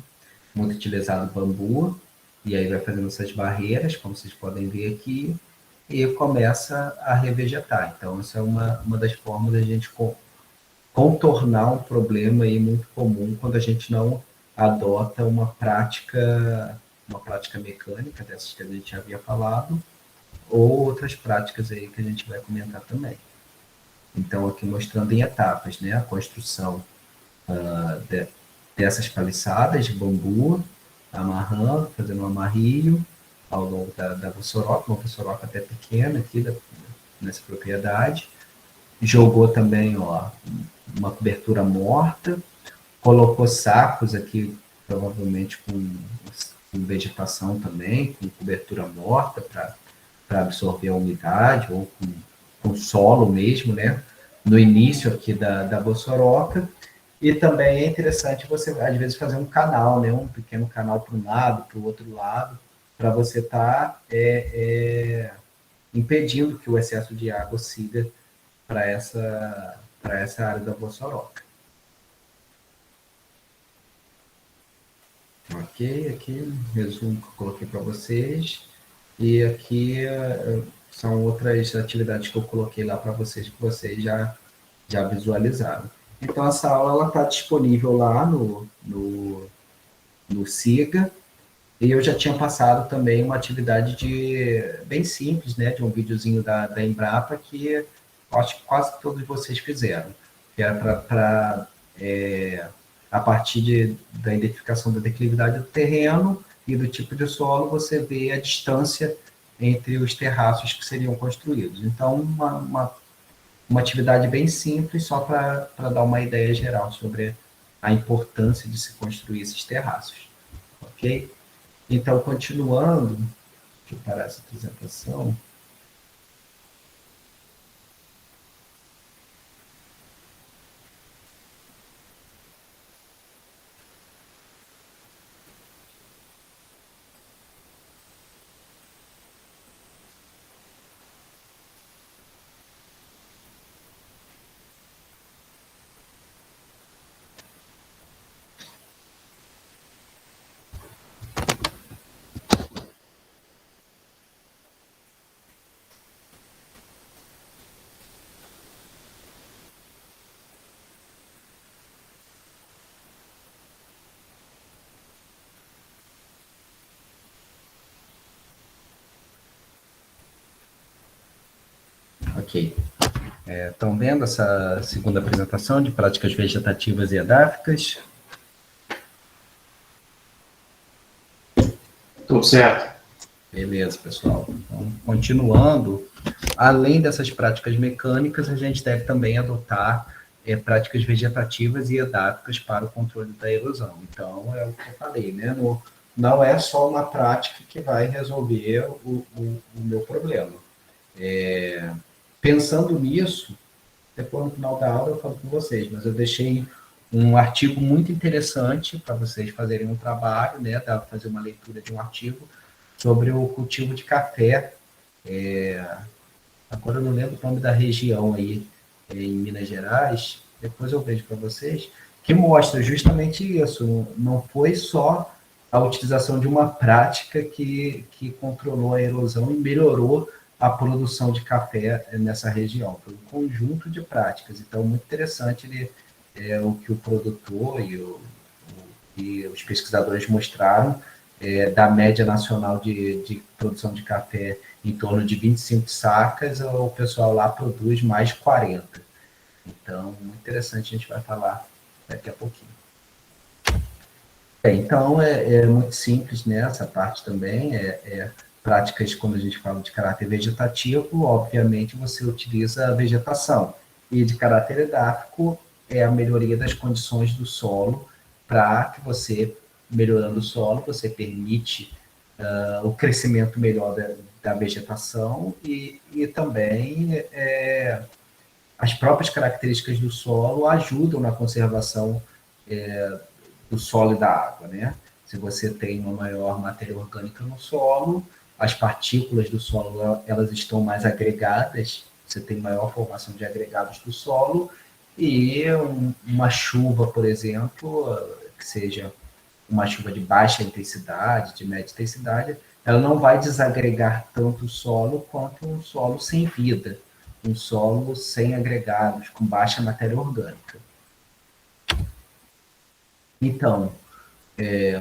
muito utilizado bambu, e aí vai fazendo essas barreiras, como vocês podem ver aqui, e começa a revegetar. Então, essa é uma das formas da gente contornar um problema aí muito comum quando a gente não adota uma prática mecânica, dessas que a gente já havia falado, ou outras práticas aí que a gente vai comentar também. Então, aqui mostrando em etapas, né, a construção dessas paliçadas de bambu, amarrando, fazendo um amarrio ao longo da vossoroca, uma vossoroca até pequena aqui nessa propriedade. Jogou também uma cobertura morta, colocou sacos aqui, provavelmente com vegetação também, com cobertura morta para absorver a umidade, ou com solo mesmo, né? No início aqui da vossoroca. E também é interessante você, às vezes, fazer um canal, né? Um pequeno canal para um lado, para o outro lado, para você estar impedindo que o excesso de água siga para essa área da vossoroca. Ok, aqui resumo que eu coloquei para vocês. E aqui são outras atividades que eu coloquei lá para vocês, que vocês já visualizaram. Então, essa aula está disponível lá no Siga, e eu já tinha passado também uma atividade bem simples, né, de um videozinho da Embrapa, que acho que quase todos vocês fizeram, que era para a partir da identificação da declividade do terreno e do tipo de solo, você vê a distância entre os terraços que seriam construídos. Então, uma atividade bem simples, só para dar uma ideia geral sobre a importância de se construir esses terraços. Ok? Então, continuando, deixa eu parar essa apresentação. Ok. Estão vendo essa segunda apresentação de práticas vegetativas e edáficas? Tudo certo. Beleza, pessoal. Então, continuando, além dessas práticas mecânicas, a gente deve também adotar práticas vegetativas e edáficas para o controle da erosão. Então, é o que eu falei, né? Não é só uma prática que vai resolver o meu problema. Pensando nisso, depois no final da aula eu falo com vocês, mas eu deixei um artigo muito interessante para vocês fazerem um trabalho, né? Dá para fazer uma leitura de um artigo sobre o cultivo de café. Agora eu não lembro o nome da região aí, em Minas Gerais, depois eu vejo para vocês, que mostra justamente isso. Não foi só a utilização de uma prática que controlou a erosão e melhorou a produção de café nessa região. Foi um conjunto de práticas. Então, muito interessante o que o produtor e os pesquisadores mostraram da média nacional de produção de café em torno de 25 sacas, o pessoal lá produz mais de 40. Então, muito interessante, a gente vai falar daqui a pouquinho. Então, é muito simples, né? Essa parte também práticas, quando a gente fala de caráter vegetativo, obviamente você utiliza a vegetação. E de caráter edáfico é a melhoria das condições do solo para que você, melhorando o solo, você permite o crescimento melhor da vegetação e também as próprias características do solo ajudam na conservação do solo e da água, né? Se você tem uma maior matéria orgânica no solo, as partículas do solo elas estão mais agregadas, você tem maior formação de agregados do solo, e uma chuva, por exemplo, que seja uma chuva de baixa intensidade, de média intensidade, ela não vai desagregar tanto o solo quanto um solo sem vida, um solo sem agregados, com baixa matéria orgânica. Então,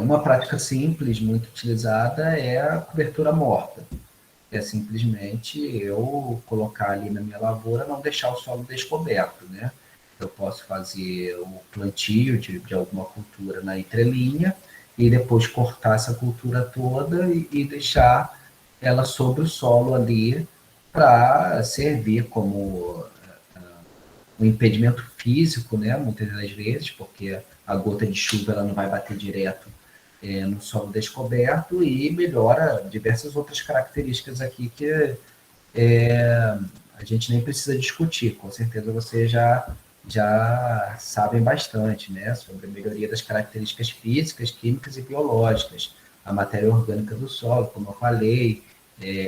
uma prática simples, muito utilizada, é a cobertura morta. É simplesmente eu colocar ali na minha lavoura, não deixar o solo descoberto, né? Eu posso fazer o plantio de alguma cultura na entrelinha e depois cortar essa cultura toda e deixar ela sobre o solo ali para servir como um impedimento físico, né? Muitas das vezes, porque a gota de chuva ela não vai bater direto no solo descoberto e melhora diversas outras características aqui que a gente nem precisa discutir. Com certeza vocês já sabem bastante, né, sobre a melhoria das características físicas, químicas e biológicas, a matéria orgânica do solo, como eu falei,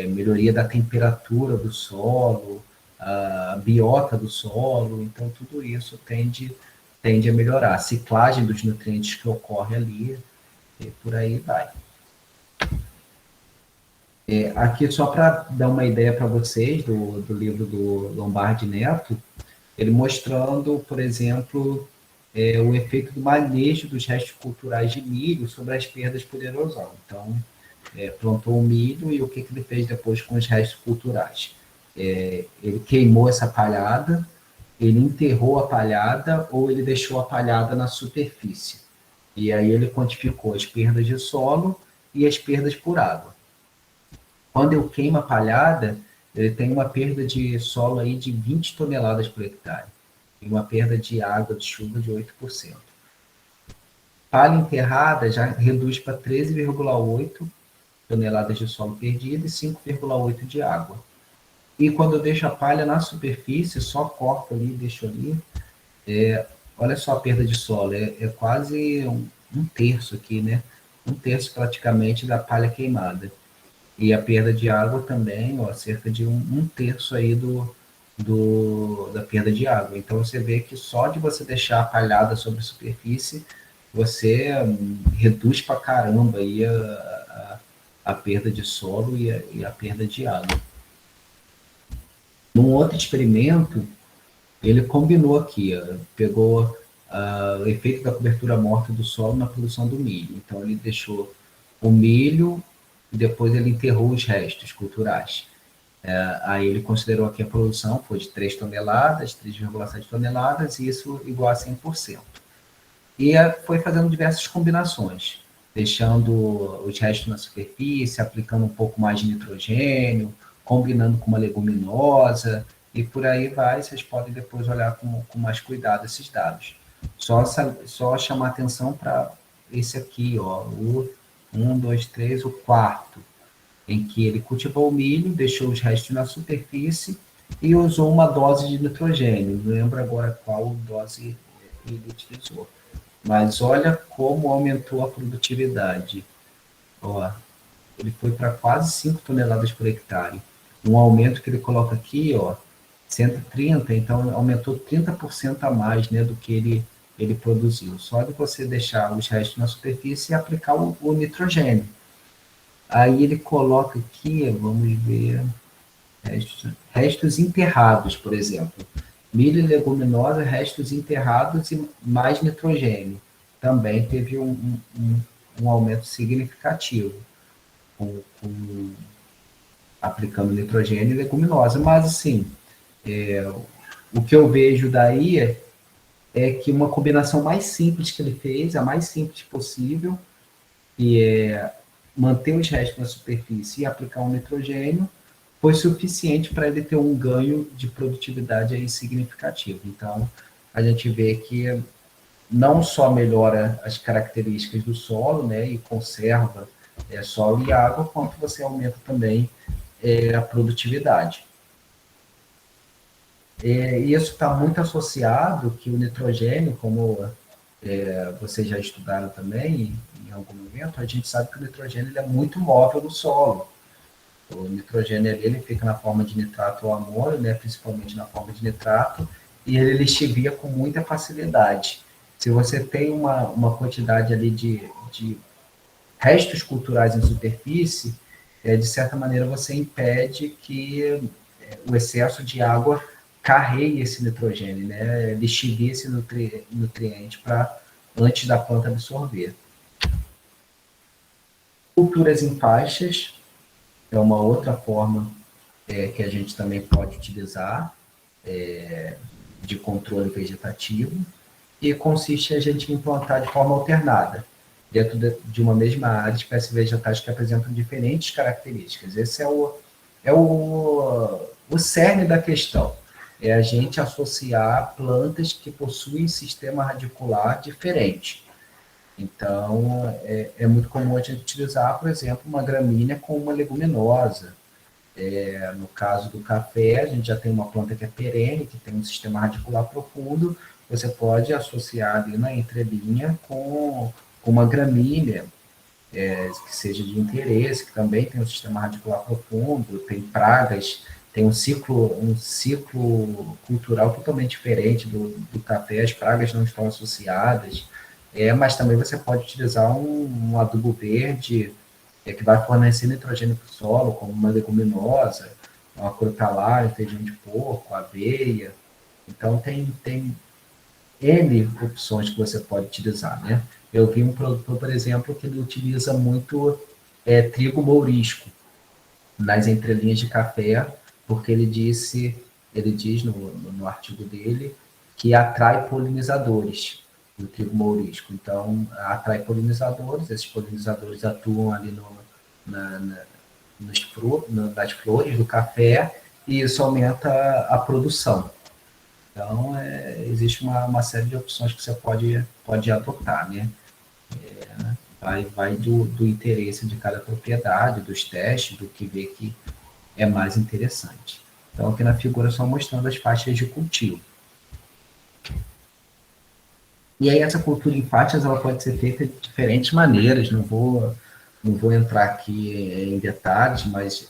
melhoria da temperatura do solo, a biota do solo, então tudo isso tende a melhorar. A ciclagem dos nutrientes que ocorre ali, e por aí vai. Aqui, só para dar uma ideia para vocês do livro do Lombardi Neto, ele mostrando, por exemplo, o efeito do manejo dos restos culturais de milho sobre as perdas por erosão. Então, plantou o milho e o que ele fez depois com os restos culturais? Ele queimou essa palhada, ele enterrou a palhada ou ele deixou a palhada na superfície. E aí ele quantificou as perdas de solo e as perdas por água. Quando eu queimo a palhada, ele tem uma perda de solo aí de 20 toneladas por hectare e uma perda de água de chuva de 8%. Palha enterrada já reduz para 13,8 toneladas de solo perdido e 5,8 de água. E quando eu deixo a palha na superfície, só corto ali, deixo ali, olha só a perda de solo, é quase um terço aqui, né? Um terço praticamente da palha queimada. E a perda de água também, cerca de um terço aí da perda de água. Então você vê que só de você deixar a palhada sobre a superfície, você reduz pra caramba aí a perda de solo e a perda de água. Num outro experimento, ele combinou aqui, pegou o efeito da cobertura morta do solo na produção do milho. Então ele deixou o milho e depois ele enterrou os restos culturais. Aí ele considerou que a produção foi de 3 toneladas, 3,7 toneladas, e isso igual a 100%. E foi fazendo diversas combinações, deixando os restos na superfície, aplicando um pouco mais de nitrogênio, combinando com uma leguminosa, e por aí vai, vocês podem depois olhar com mais cuidado esses dados. Só chamar atenção para esse aqui, ó, o 1, 2, 3, o quarto, em que ele cultivou o milho, deixou os restos na superfície e usou uma dose de nitrogênio. Não lembro agora qual dose ele utilizou. Mas olha como aumentou a produtividade. Ó, ele foi para quase 5 toneladas por hectare. Um aumento que ele coloca aqui, ó, 130, então aumentou 30% a mais, né, do que ele produziu. Só de você deixar os restos na superfície e aplicar o nitrogênio. Aí ele coloca aqui, vamos ver, restos enterrados, por exemplo. Milho e leguminosa, restos enterrados e mais nitrogênio. Também teve um aumento significativo com aplicando nitrogênio e leguminosa. Mas, assim, o que eu vejo daí é que uma combinação mais simples que ele fez, a mais simples possível, que é manter os restos na superfície e aplicar um nitrogênio, foi suficiente para ele ter um ganho de produtividade aí significativo. Então, a gente vê que não só melhora as características do solo, né, e conserva solo e água, quanto você aumenta também a produtividade. Isso está muito associado que o nitrogênio, como vocês já estudaram também em algum momento, a gente sabe que o nitrogênio ele é muito móvel no solo. O nitrogênio ele fica na forma de nitrato ou amônio, né, principalmente na forma de nitrato, e ele lixivia com muita facilidade. Se você tem uma quantidade ali de restos culturais em superfície, de certa maneira você impede que o excesso de água carregue esse nitrogênio, né, lixivie esse nutriente para antes da planta absorver. Culturas em faixas é uma outra forma que a gente também pode utilizar de controle vegetativo, e consiste em a gente implantar de forma alternada, dentro de uma mesma área, espécies vegetais que apresentam diferentes características. Esse é o cerne da questão, é a gente associar plantas que possuem sistema radicular diferente. Então, é muito comum a gente utilizar, por exemplo, uma gramínea com uma leguminosa. No caso do café, a gente já tem uma planta que é perene, que tem um sistema radicular profundo, você pode associar ali na entrelinha com uma gramínea, que seja de interesse, que também tem um sistema radicular profundo, tem pragas, tem um ciclo cultural totalmente diferente do café, as pragas não estão associadas, mas também você pode utilizar um adubo verde que vai fornecer nitrogênio para o solo, como uma leguminosa, uma crotalária, feijão de porco, aveia. Então, tem N opções que você pode utilizar, né? Eu vi um produtor, por exemplo, que ele utiliza muito trigo mourisco nas entrelinhas de café, porque ele diz no artigo dele que atrai polinizadores do trigo mourisco. Então, atrai polinizadores, esses polinizadores atuam ali nas flores do café e isso aumenta a produção. Então, existe uma série de opções que você pode adotar, né? Vai do interesse de cada propriedade, dos testes, do que vê que é mais interessante. Então, aqui na figura, só mostrando as faixas de cultivo. E aí, essa cultura em faixas, ela pode ser feita de diferentes maneiras, não vou entrar aqui em detalhes, mas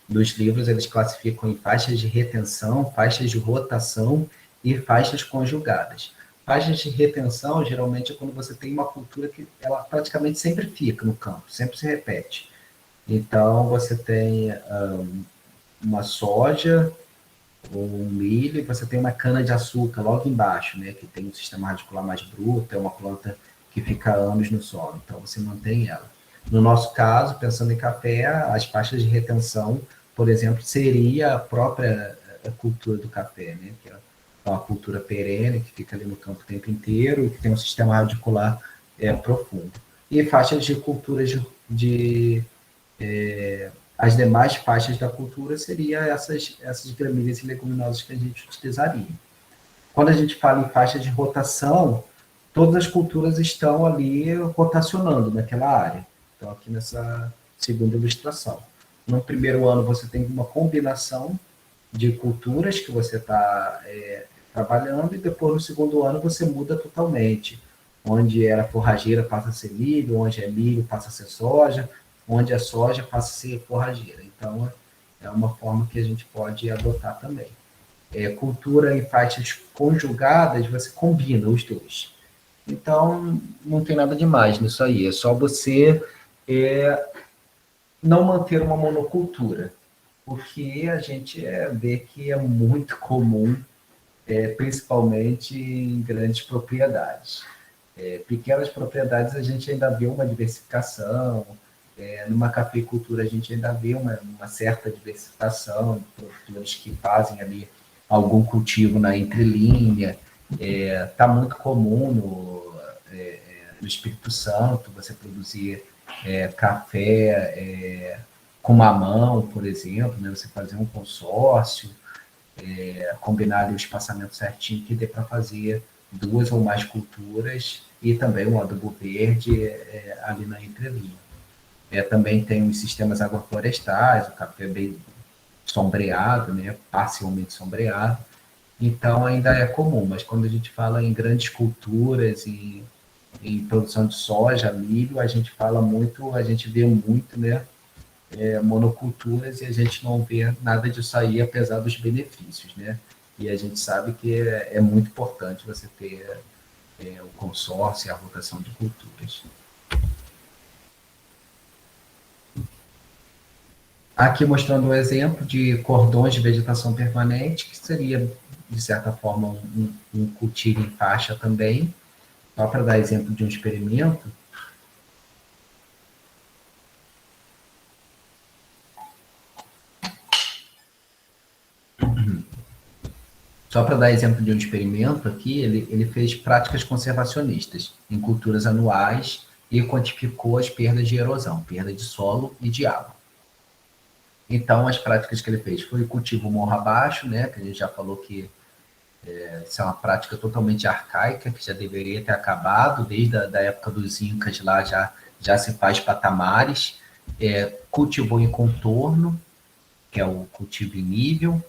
nos livros eles classificam em faixas de retenção, faixas de rotação e faixas conjugadas. Faixas de retenção, geralmente, é quando você tem uma cultura que ela praticamente sempre fica no campo, sempre se repete. Então, você tem uma soja ou um milho, e você tem uma cana-de-açúcar logo embaixo, né, que tem um sistema radicular mais bruto, é uma planta que fica anos no solo, então você mantém ela. No nosso caso, pensando em café, as faixas de retenção, por exemplo, seria a própria cultura do café, né, que é uma cultura perene, que fica ali no campo o tempo inteiro e que tem um sistema radicular profundo. E faixas de culturas As demais faixas da cultura seriam essas gramíneas e leguminosas que a gente utilizaria. Quando a gente fala em faixa de rotação, todas as culturas estão ali rotacionando naquela área. Então, aqui nessa segunda ilustração. No primeiro ano, você tem uma combinação de culturas que você está trabalhando, e depois, no segundo ano, você muda totalmente. Onde era forrageira passa a ser milho, onde é milho passa a ser soja, onde é soja passa a ser forrageira. Então, é uma forma que a gente pode adotar também. Cultura em faixas conjugadas, você combina os dois. Então, não tem nada demais nisso aí. É só você não manter uma monocultura, porque a gente vê que é muito comum, principalmente em grandes propriedades. Pequenas propriedades a gente ainda vê uma diversificação, numa cafeicultura a gente ainda vê uma certa diversificação, produtores que fazem ali algum cultivo na entrelinha. Está muito comum no Espírito Santo você produzir café com mamão, por exemplo, né? Você fazer um consórcio, combinar ali o espaçamento certinho que dê para fazer 2 ou mais culturas e também um adubo verde ali na entrelinha. Também tem os sistemas agroflorestais, o café bem sombreado, né, parcialmente sombreado. Então, ainda é comum, mas quando a gente fala em grandes culturas, em produção de soja, milho, a gente vê muito, né, monoculturas, e a gente não vê nada disso aí, apesar dos benefícios, né? E a gente sabe que é muito importante você ter o consórcio e a rotação de culturas. Aqui mostrando um exemplo de cordões de vegetação permanente, que seria, de certa forma, um cultivo em faixa também. Só para dar exemplo de um experimento. Só para dar exemplo de um experimento aqui, ele fez práticas conservacionistas em culturas anuais e quantificou as perdas de erosão, perda de solo e de água. Então, as práticas que ele fez foi o cultivo morro abaixo, né, que a gente já falou que isso é uma prática totalmente arcaica, que já deveria ter acabado, desde a época dos Incas lá já se faz patamares. Cultivou em contorno, que é o cultivo em nível,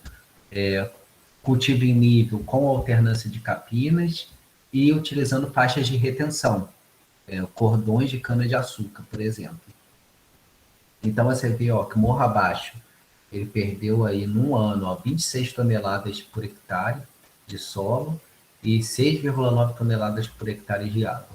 cultivo em nível com alternância de capinas e utilizando faixas de retenção, cordões de cana-de-açúcar, por exemplo. Então, você vê que morro abaixo, ele perdeu aí num ano 26 toneladas por hectare de solo e 6,9 toneladas por hectare de água.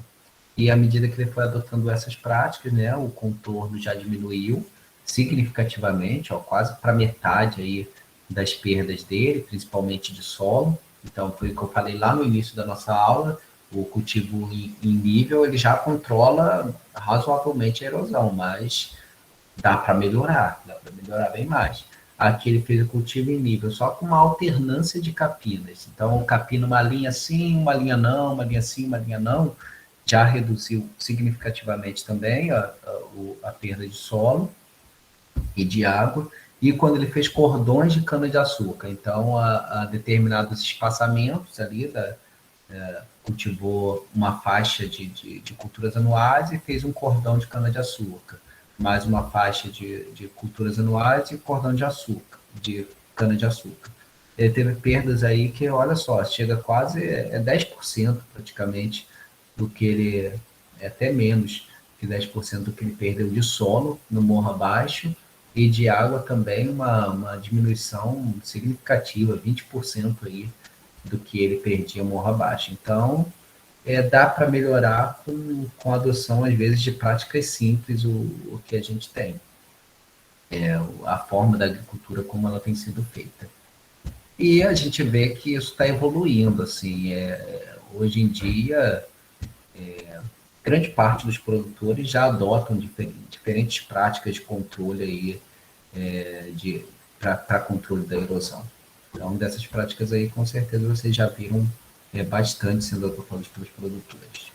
E à medida que ele foi adotando essas práticas, né, o contorno já diminuiu significativamente, quase para metade aí das perdas dele, principalmente de solo. Então, foi o que eu falei lá no início da nossa aula, o cultivo em nível, ele já controla razoavelmente a erosão, mas dá para melhorar bem mais. Aqui ele fez o cultivo em nível, só com uma alternância de capinas. Então, capina uma linha sim, uma linha não, uma linha sim, uma linha não, já reduziu significativamente também a perda de solo e de água. E quando ele fez cordões de cana-de-açúcar, então, a determinados espaçamentos ali, cultivou uma faixa de culturas anuais e fez um cordão de cana-de-açúcar, mais uma faixa de culturas anuais e cordão de cana-de-açúcar. Ele teve perdas aí que, olha só, chega quase 10% praticamente do que ele, até menos que 10% do que ele perdeu de solo no morro abaixo, e de água também uma diminuição significativa, 20% aí do que ele perdia morro abaixo. Então, dá para melhorar com a adoção, às vezes, de práticas simples, o que a gente tem. A forma da agricultura como ela tem sido feita. E a gente vê que isso está evoluindo, assim, hoje em dia, grande parte dos produtores já adotam diferentes práticas de controle aí, para controle da erosão. Então, dessas práticas aí, com certeza, vocês já viram bastante sendo adotadas pelos produtores.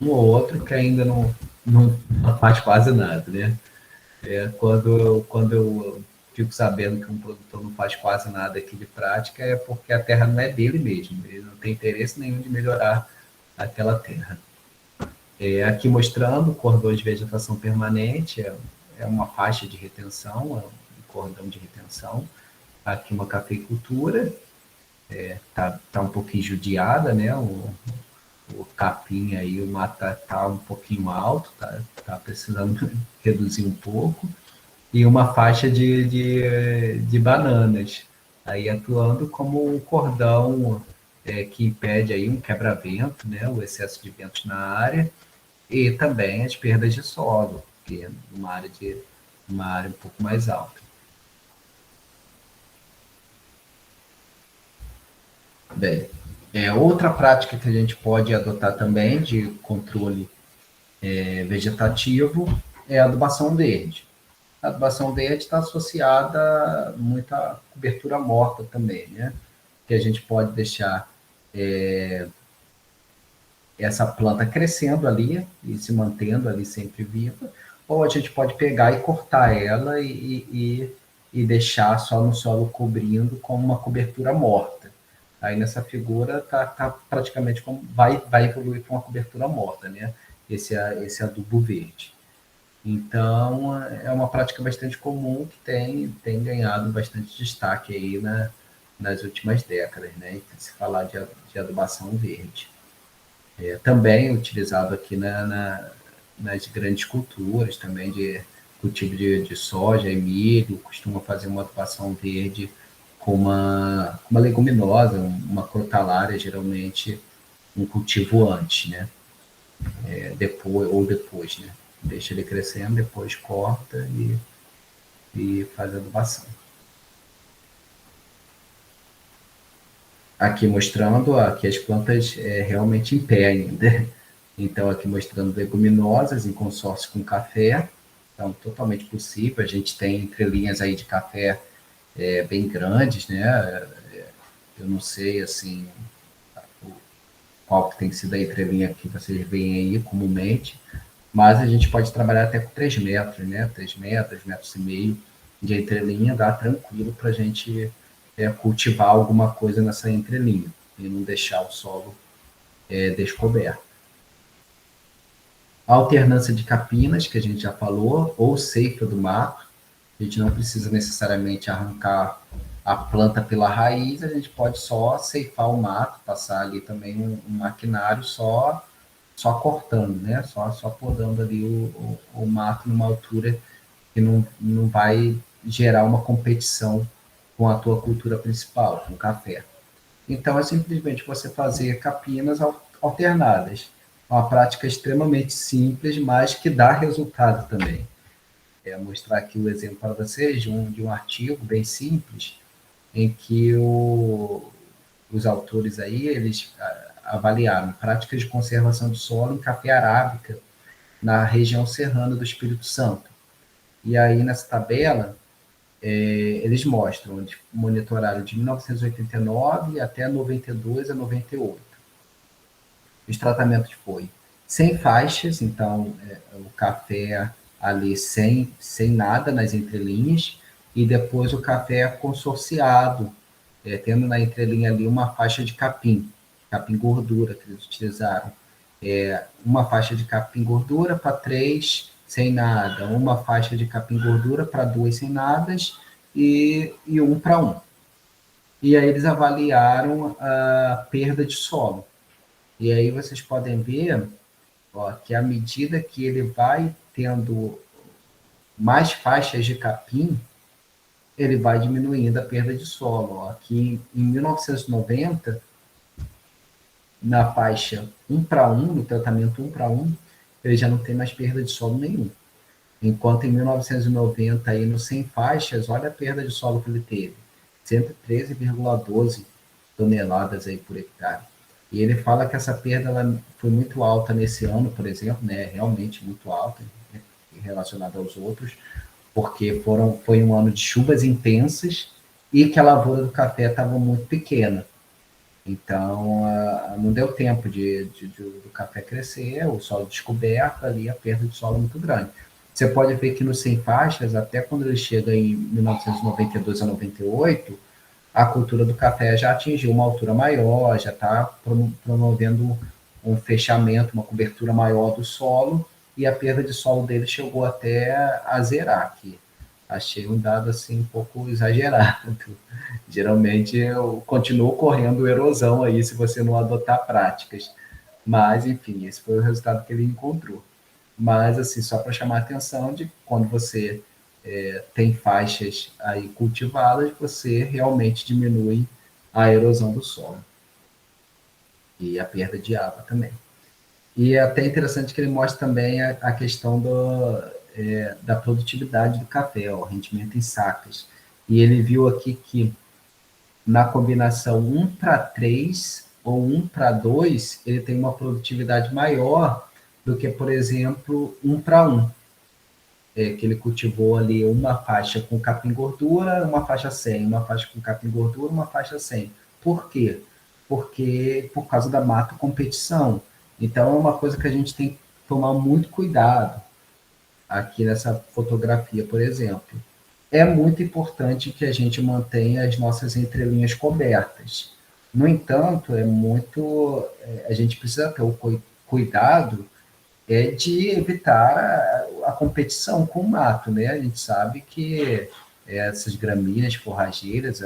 Um ou outro que ainda não faz quase nada, né? Quando eu fico sabendo que um produtor não faz quase nada aqui de prática, é porque a terra não é dele mesmo. Ele não tem interesse nenhum de melhorar aquela terra. Aqui mostrando cordões de vegetação permanente, é uma faixa de retenção, é um cordão de retenção. Aqui uma cafeicultura, tá um pouquinho judiada, né? O capim aí, o mato tá um pouquinho alto, tá precisando reduzir um pouco. E uma faixa de bananas, aí atuando como um cordão que impede aí um quebra-vento, né? O excesso de ventos na área, e também as perdas de solo, que é uma área um pouco mais alta. Bem, outra prática que a gente pode adotar também de controle vegetativo é a adubação verde. A adubação verde está associada muito à cobertura morta também, né? Que a gente pode deixar essa planta crescendo ali e se mantendo ali sempre viva, ou a gente pode pegar e cortar ela e deixar só no solo cobrindo como uma cobertura morta. Aí nessa figura tá praticamente como vai evoluir para uma cobertura morta, né? Esse adubo verde. Então é uma prática bastante comum que tem ganhado bastante destaque aí nas últimas décadas, né? Se falar de adubação verde. Também utilizado aqui nas grandes culturas, também de cultivo de soja e milho, costuma fazer uma adubação verde com uma leguminosa, uma crotalária, geralmente um cultivo antes, né? Depois, né? Deixa ele crescendo, depois corta e faz a adubação. Aqui mostrando que as plantas realmente em pé ainda. Então, aqui mostrando leguminosas em consórcio com café. Então, totalmente possível. A gente tem entrelinhas aí de café bem grandes, né? Eu não sei, assim, qual que tem sido a entrelinha que vocês veem aí comumente, mas a gente pode trabalhar até com 3 metros, né? 3 metros, metros e meio de entrelinha, dá tranquilo para a gente cultivar alguma coisa nessa entrelinha e não deixar o solo descoberto. A alternância de capinas, que a gente já falou, ou ceifa do mato, a gente não precisa necessariamente arrancar a planta pela raiz, a gente pode só ceifar o mato, passar ali também um maquinário só cortando, né? Só podando ali o mato numa altura que não vai gerar uma competição com a tua cultura principal, com o café. Então, é simplesmente você fazer capinas alternadas. Uma prática extremamente simples, mas que dá resultado também. Mostrar aqui o exemplo para vocês de um artigo bem simples, em que os autores aí, eles avaliaram práticas de conservação do solo em café arábica na região serrana do Espírito Santo. E aí, nessa tabela, eles mostram, eles monitoraram de 1989 até 92 a 98. Os tratamentos foi sem faixas, então o café ali sem nada nas entrelinhas, e depois o café consorciado, tendo na entrelinha ali uma faixa de capim gordura que eles utilizaram. Uma faixa de capim gordura para 3 sem nada, uma faixa de capim gordura para 2 sem nada e 1 para 1. E aí eles avaliaram a perda de solo. E aí vocês podem ver que à medida que ele vai tendo mais faixas de capim, ele vai diminuindo a perda de solo. Aqui em 1990, na faixa 1 para 1, no tratamento 1 para 1, ele já não tem mais perda de solo nenhum. Enquanto em 1990, aí no 100 faixas, olha a perda de solo que ele teve, 113,12 toneladas aí por hectare. E ele fala que essa perda ela foi muito alta nesse ano, por exemplo, né, realmente muito alta, né, relacionada aos outros, porque foi um ano de chuvas intensas e que a lavoura do café estava muito pequena. Então, não deu tempo do café crescer, o solo descoberto, ali a perda de solo é muito grande. Você pode ver que no Sem Faixas, até quando ele chega em 1992 a 98, a cultura do café já atingiu uma altura maior, já está promovendo um fechamento, uma cobertura maior do solo, e a perda de solo dele chegou até a zerar, que achei um dado assim um pouco exagerado. Geralmente eu continuo correndo erosão aí se você não adotar práticas. Mas, enfim, esse foi o resultado que ele encontrou. Mas, assim, só para chamar a atenção de quando você tem faixas aí cultivadas, você realmente diminui a erosão do solo e a perda de água também. E é até interessante que ele mostra também a questão da produtividade do café, o rendimento em sacas. E ele viu aqui que na combinação 1:3 ou 1:2, ele tem uma produtividade maior do que, por exemplo, 1:1. Que ele cultivou ali uma faixa com capim gordura, uma faixa sem, uma faixa com capim gordura, uma faixa sem. Por quê? Porque por causa da mata competição. Então é uma coisa que a gente tem que tomar muito cuidado aqui nessa fotografia, por exemplo. É muito importante que a gente mantenha as nossas entrelinhas cobertas. No entanto, a gente precisa ter o cuidado de evitar a competição com o mato, né? A gente sabe que essas gramíneas forrageiras,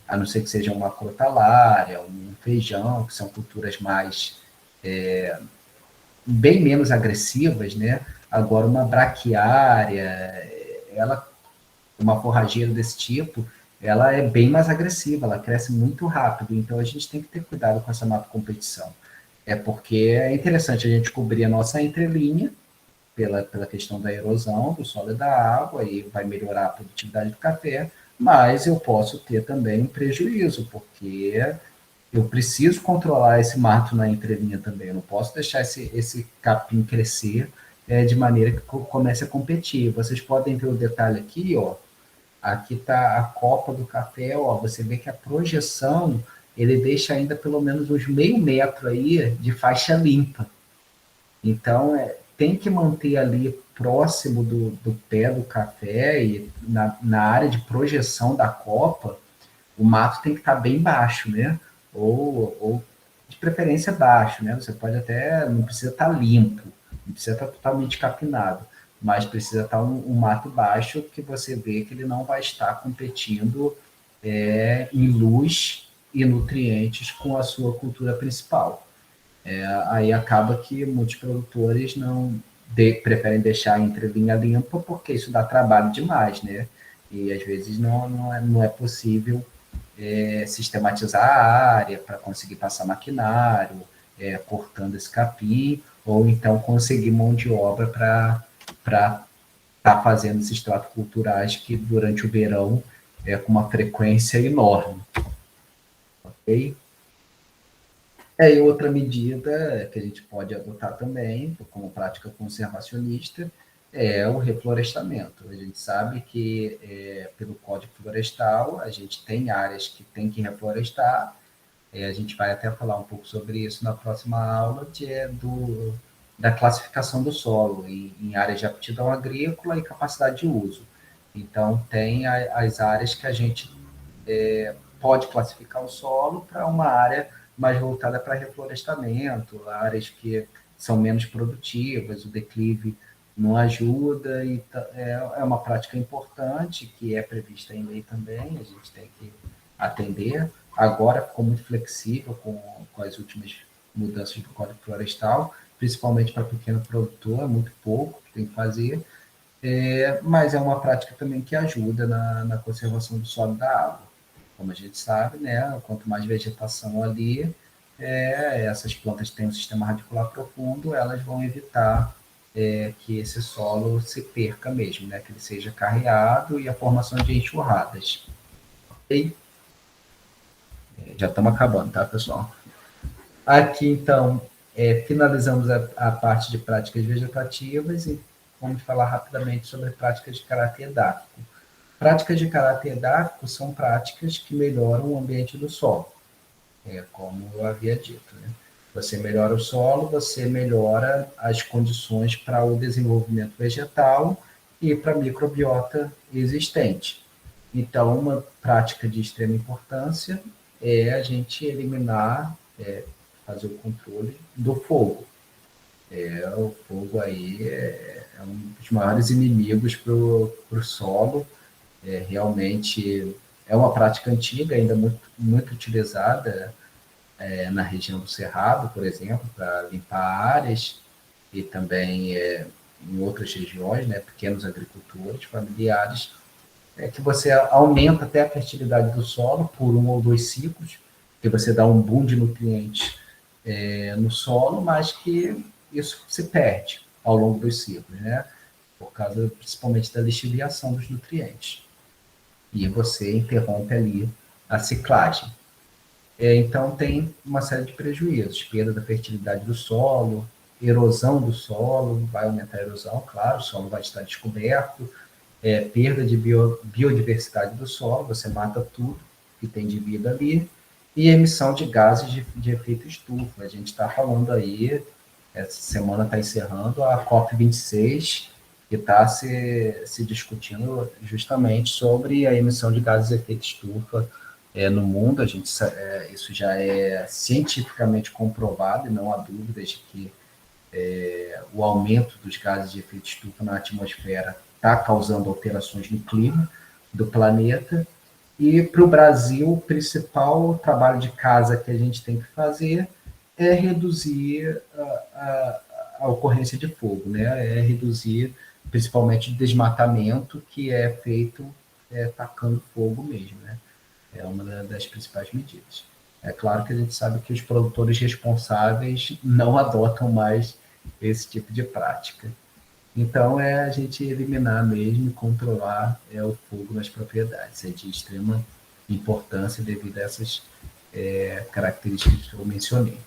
a não ser que seja uma crotalária, um feijão, que são culturas mais bem menos agressivas, né? Agora uma braquiária, ela, uma forrageira desse tipo, ela é bem mais agressiva, ela cresce muito rápido, então a gente tem que ter cuidado com essa mato competição. É porque é interessante a gente cobrir a nossa entrelinha, pela questão da erosão do solo e da água, e vai melhorar a produtividade do café, mas eu posso ter também um prejuízo, porque eu preciso controlar esse mato na entrelinha também, eu não posso deixar esse capim crescer de maneira que comece a competir. Vocês podem ver o detalhe aqui, ó, aqui está a copa do café, ó, você vê que a projeção, ele deixa ainda pelo menos uns meio metro aí de faixa limpa. Então, tem que manter ali próximo do pé do café e na área de projeção da copa, o mato tem que estar bem baixo, né? Ou de preferência baixo, né? Você pode até, não precisa estar limpo, não precisa estar totalmente capinado, mas precisa estar um mato baixo que você vê que ele não vai estar competindo em luz e nutrientes com a sua cultura principal. Aí acaba que muitos produtores não preferem deixar a entrelinha limpa porque isso dá trabalho demais, né? E às vezes não é possível sistematizar a área para conseguir passar maquinário, cortando esse capim, ou então conseguir mão de obra para estar fazendo esses tratos culturais que durante o verão é com uma frequência enorme. Ok? E outra medida que a gente pode adotar também, como prática conservacionista, é o reflorestamento. A gente sabe que, pelo Código Florestal, a gente tem áreas que tem que reflorestar. A gente vai até falar um pouco sobre isso na próxima aula, da classificação do solo em áreas de aptidão agrícola e capacidade de uso. Então, tem as áreas que a gente pode classificar o solo para uma área mais voltada para reflorestamento, áreas que são menos produtivas, o declive não ajuda, e é uma prática importante que é prevista em lei também, a gente tem que atender. Agora ficou muito flexível com as últimas mudanças do Código Florestal, principalmente para pequeno produtor, é muito pouco que tem que fazer, mas é uma prática também que ajuda na conservação do solo e da água. Como a gente sabe, né, quanto mais vegetação ali, essas plantas têm um sistema radicular profundo, elas vão evitar que esse solo se perca mesmo, né, que ele seja carreado e a formação de enxurradas. E já estamos acabando, tá, pessoal? Aqui, então, finalizamos a parte de práticas vegetativas e vamos falar rapidamente sobre práticas de caráter edáfico. Práticas de caráter edáfico são práticas que melhoram o ambiente do solo, como eu havia dito, né? Você melhora o solo, você melhora as condições para o desenvolvimento vegetal e para a microbiota existente. Então, uma prática de extrema importância é a gente eliminar, fazer o controle do fogo. O fogo aí é um dos maiores inimigos para o solo. Realmente é uma prática antiga, ainda muito, muito utilizada na região do Cerrado, por exemplo, para limpar áreas e também em outras regiões, né, pequenos agricultores familiares, que você aumenta até a fertilidade do solo por 1 ou 2 ciclos, que você dá um boom de nutrientes no solo, mas que isso se perde ao longo dos ciclos, né? Por causa principalmente da lixiviação dos nutrientes. E você interrompe ali a ciclagem. Então tem uma série de prejuízos, perda da fertilidade do solo, erosão do solo, vai aumentar a erosão, claro, o solo vai estar descoberto, perda de biodiversidade do solo, você mata tudo que tem de vida ali, e emissão de gases de efeito estufa. A gente está falando aí, essa semana está encerrando a COP26, que está se discutindo justamente sobre a emissão de gases de efeito estufa no mundo. Isso já é cientificamente comprovado, e não há dúvidas de que o aumento dos gases de efeito estufa na atmosfera está causando alterações no clima do planeta. E para o Brasil, o principal trabalho de casa que a gente tem que fazer é reduzir a ocorrência de fogo, né? É reduzir principalmente o desmatamento, que é feito tacando fogo mesmo, né? É uma das principais medidas. É claro que a gente sabe que os produtores responsáveis não adotam mais esse tipo de prática. Então, é a gente eliminar mesmo e controlar o fogo nas propriedades. É de extrema importância devido a essas características que eu mencionei.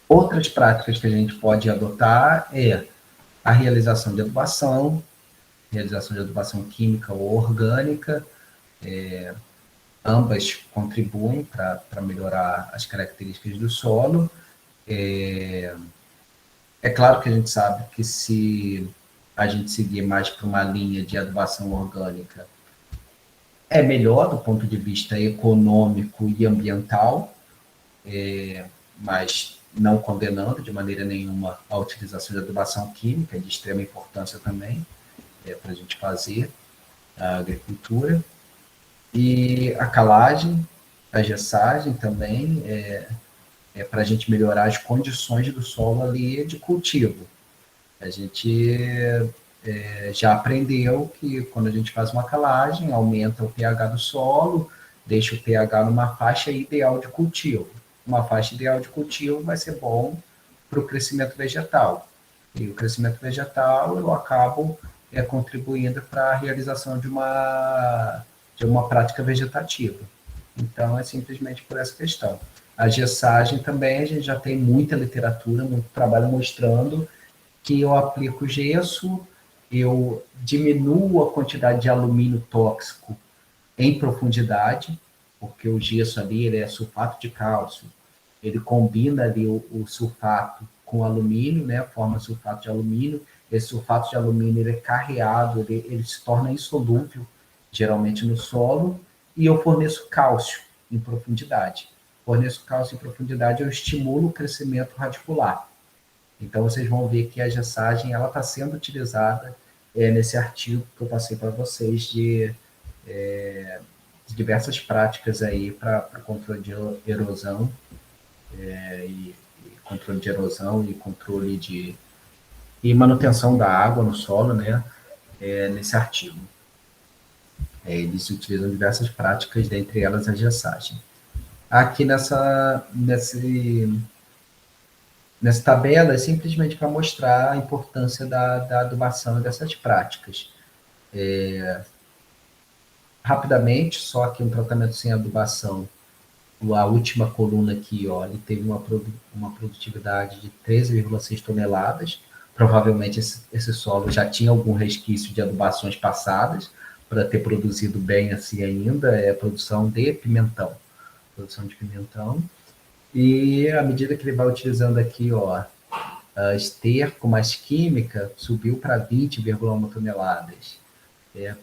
Outras práticas que a gente pode adotar é a realização de adubação química ou orgânica. Ambas contribuem para melhorar as características do solo. É claro que a gente sabe que se a gente seguir mais para uma linha de adubação orgânica, é melhor do ponto de vista econômico e ambiental, mas não condenando de maneira nenhuma a utilização de adubação química, é de extrema importância também para a gente fazer a agricultura. E a calagem, a gessagem também, para a gente melhorar as condições do solo ali de cultivo. A gente já aprendeu que quando a gente faz uma calagem, aumenta o pH do solo, deixa o pH numa faixa ideal de cultivo. Uma faixa ideal de cultivo vai ser bom para o crescimento vegetal. E o crescimento vegetal eu acabo contribuindo para a realização de uma prática vegetativa. Então, é simplesmente por essa questão. A gessagem também, a gente já tem muita literatura, muito trabalho mostrando que eu aplico gesso, eu diminuo a quantidade de alumínio tóxico em profundidade, porque o gesso ali ele é sulfato de cálcio, ele combina ali o sulfato com alumínio, né, forma sulfato de alumínio. Esse sulfato de alumínio ele é carreado, ele se torna insolúvel, geralmente no solo, e eu forneço cálcio em profundidade. Forneço cálcio em profundidade, eu estimulo o crescimento radicular. Então, vocês vão ver que a gessagem está sendo utilizada nesse artigo que eu passei para vocês de diversas práticas aí para controle de erosão, e controle de erosão e controle e manutenção da água no solo, né, nesse artigo. Eles utilizam diversas práticas, dentre elas a gessagem. Aqui nessa tabela é simplesmente para mostrar a importância da adubação e dessas práticas. Rapidamente, só aqui um tratamento sem adubação, a última coluna aqui, ó, ele teve uma produtividade de 13,6 toneladas. Provavelmente esse solo já tinha algum resquício de adubações passadas para ter produzido bem assim ainda. É a produção de pimentão. E à medida que ele vai utilizando aqui, ó, esterco mais química, subiu para 20,1 toneladas.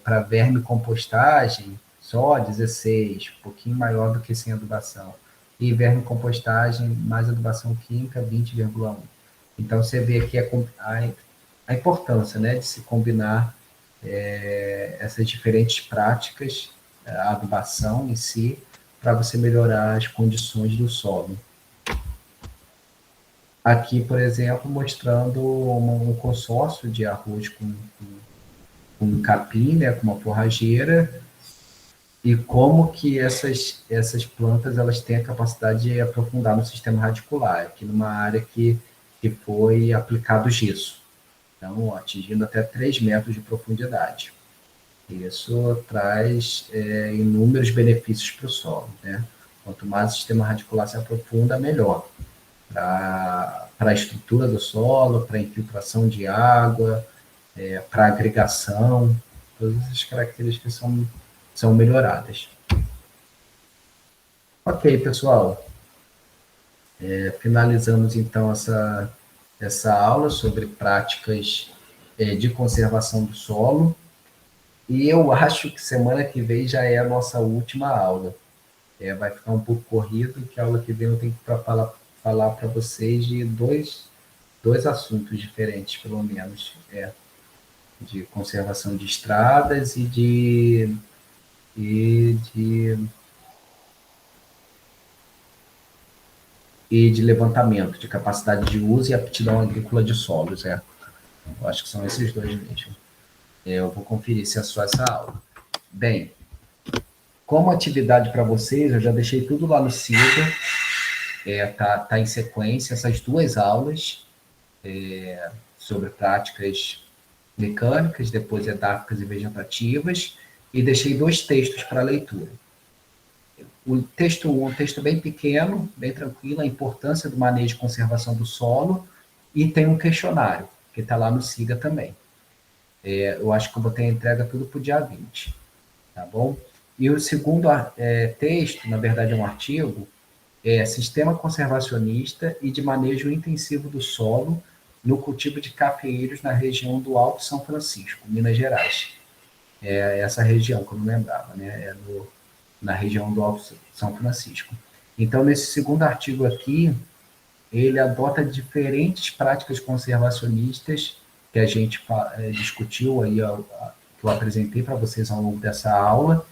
Para verme compostagem, só 16, um pouquinho maior do que sem adubação. E verme compostagem mais adubação química, 20,1. Então você vê aqui a importância, né, de se combinar essas diferentes práticas, a adubação em si, para você melhorar as condições do solo. Aqui, por exemplo, mostrando um consórcio de arroz com capim, né, com uma forrageira, e como que essas plantas elas têm a capacidade de aprofundar no sistema radicular, aqui numa área que foi aplicado gesso, então atingindo até 3 metros de profundidade. Isso traz inúmeros benefícios para o solo, né? Quanto mais o sistema radicular se aprofunda, melhor. Para a estrutura do solo, para a infiltração de água, para agregação, todas essas características são melhoradas. Ok, pessoal. Finalizamos então essa aula sobre práticas de conservação do solo. E eu acho que semana que vem já é a nossa última aula. Vai ficar um pouco corrido, que a aula que vem eu tenho que falar para vocês de dois assuntos diferentes, pelo menos, de conservação de estradas e de levantamento, de capacidade de uso e aptidão agrícola de solos. Eu acho que são esses dois mesmo. Eu vou conferir se é só essa aula. Bem, como atividade para vocês, eu já deixei tudo lá no SIGA, tá em sequência essas duas aulas sobre práticas mecânicas, depois edáficas e vegetativas, e deixei 2 textos para leitura. O texto 1 é um texto bem pequeno, bem tranquilo, a importância do manejo e conservação do solo, e tem um questionário, que está lá no SIGA também. Eu acho que eu botei a entrega tudo para o dia 20, tá bom? E o segundo texto, na verdade é um artigo, Sistema Conservacionista e de Manejo Intensivo do Solo no Cultivo de Cafeeiros na região do Alto São Francisco, Minas Gerais. Essa região que eu não lembrava, né? Na região do Alto São Francisco. Então, nesse segundo artigo aqui, ele adota diferentes práticas conservacionistas que a gente discutiu aí, que eu apresentei para vocês ao longo dessa aula,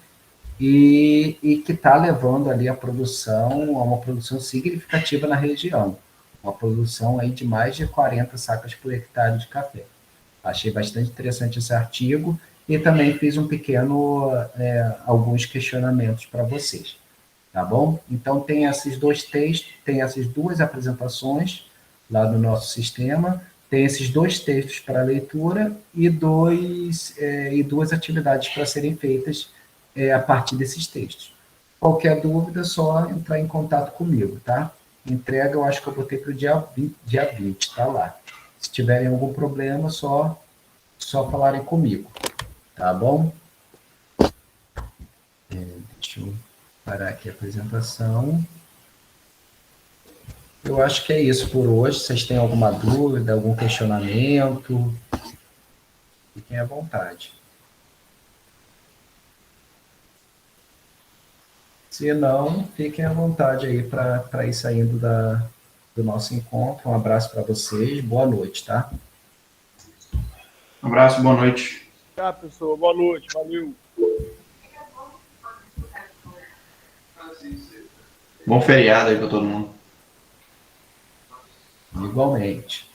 e que está levando ali a uma produção significativa na região, uma produção aí de mais de 40 sacas por hectare de café. Achei bastante interessante esse artigo e também fiz alguns questionamentos para vocês, tá bom? Então tem esses 2 textos, tem essas 2 apresentações lá no nosso sistema, tem esses 2 textos para leitura e 2 atividades para serem feitas a partir desses textos. Qualquer dúvida, só entrar em contato comigo, tá? Entrega, eu acho que eu botei para o dia 20, tá lá. Se tiverem algum problema, só falarem comigo, tá bom? Deixa eu parar aqui a apresentação. Eu acho que é isso por hoje. Vocês têm alguma dúvida, algum questionamento? Fiquem à vontade. Se não, fiquem à vontade aí para ir saindo do nosso encontro. Um abraço para vocês, boa noite, tá? Um abraço, boa noite. Tá, pessoal, boa noite, valeu. Bom feriado aí para todo mundo. Igualmente.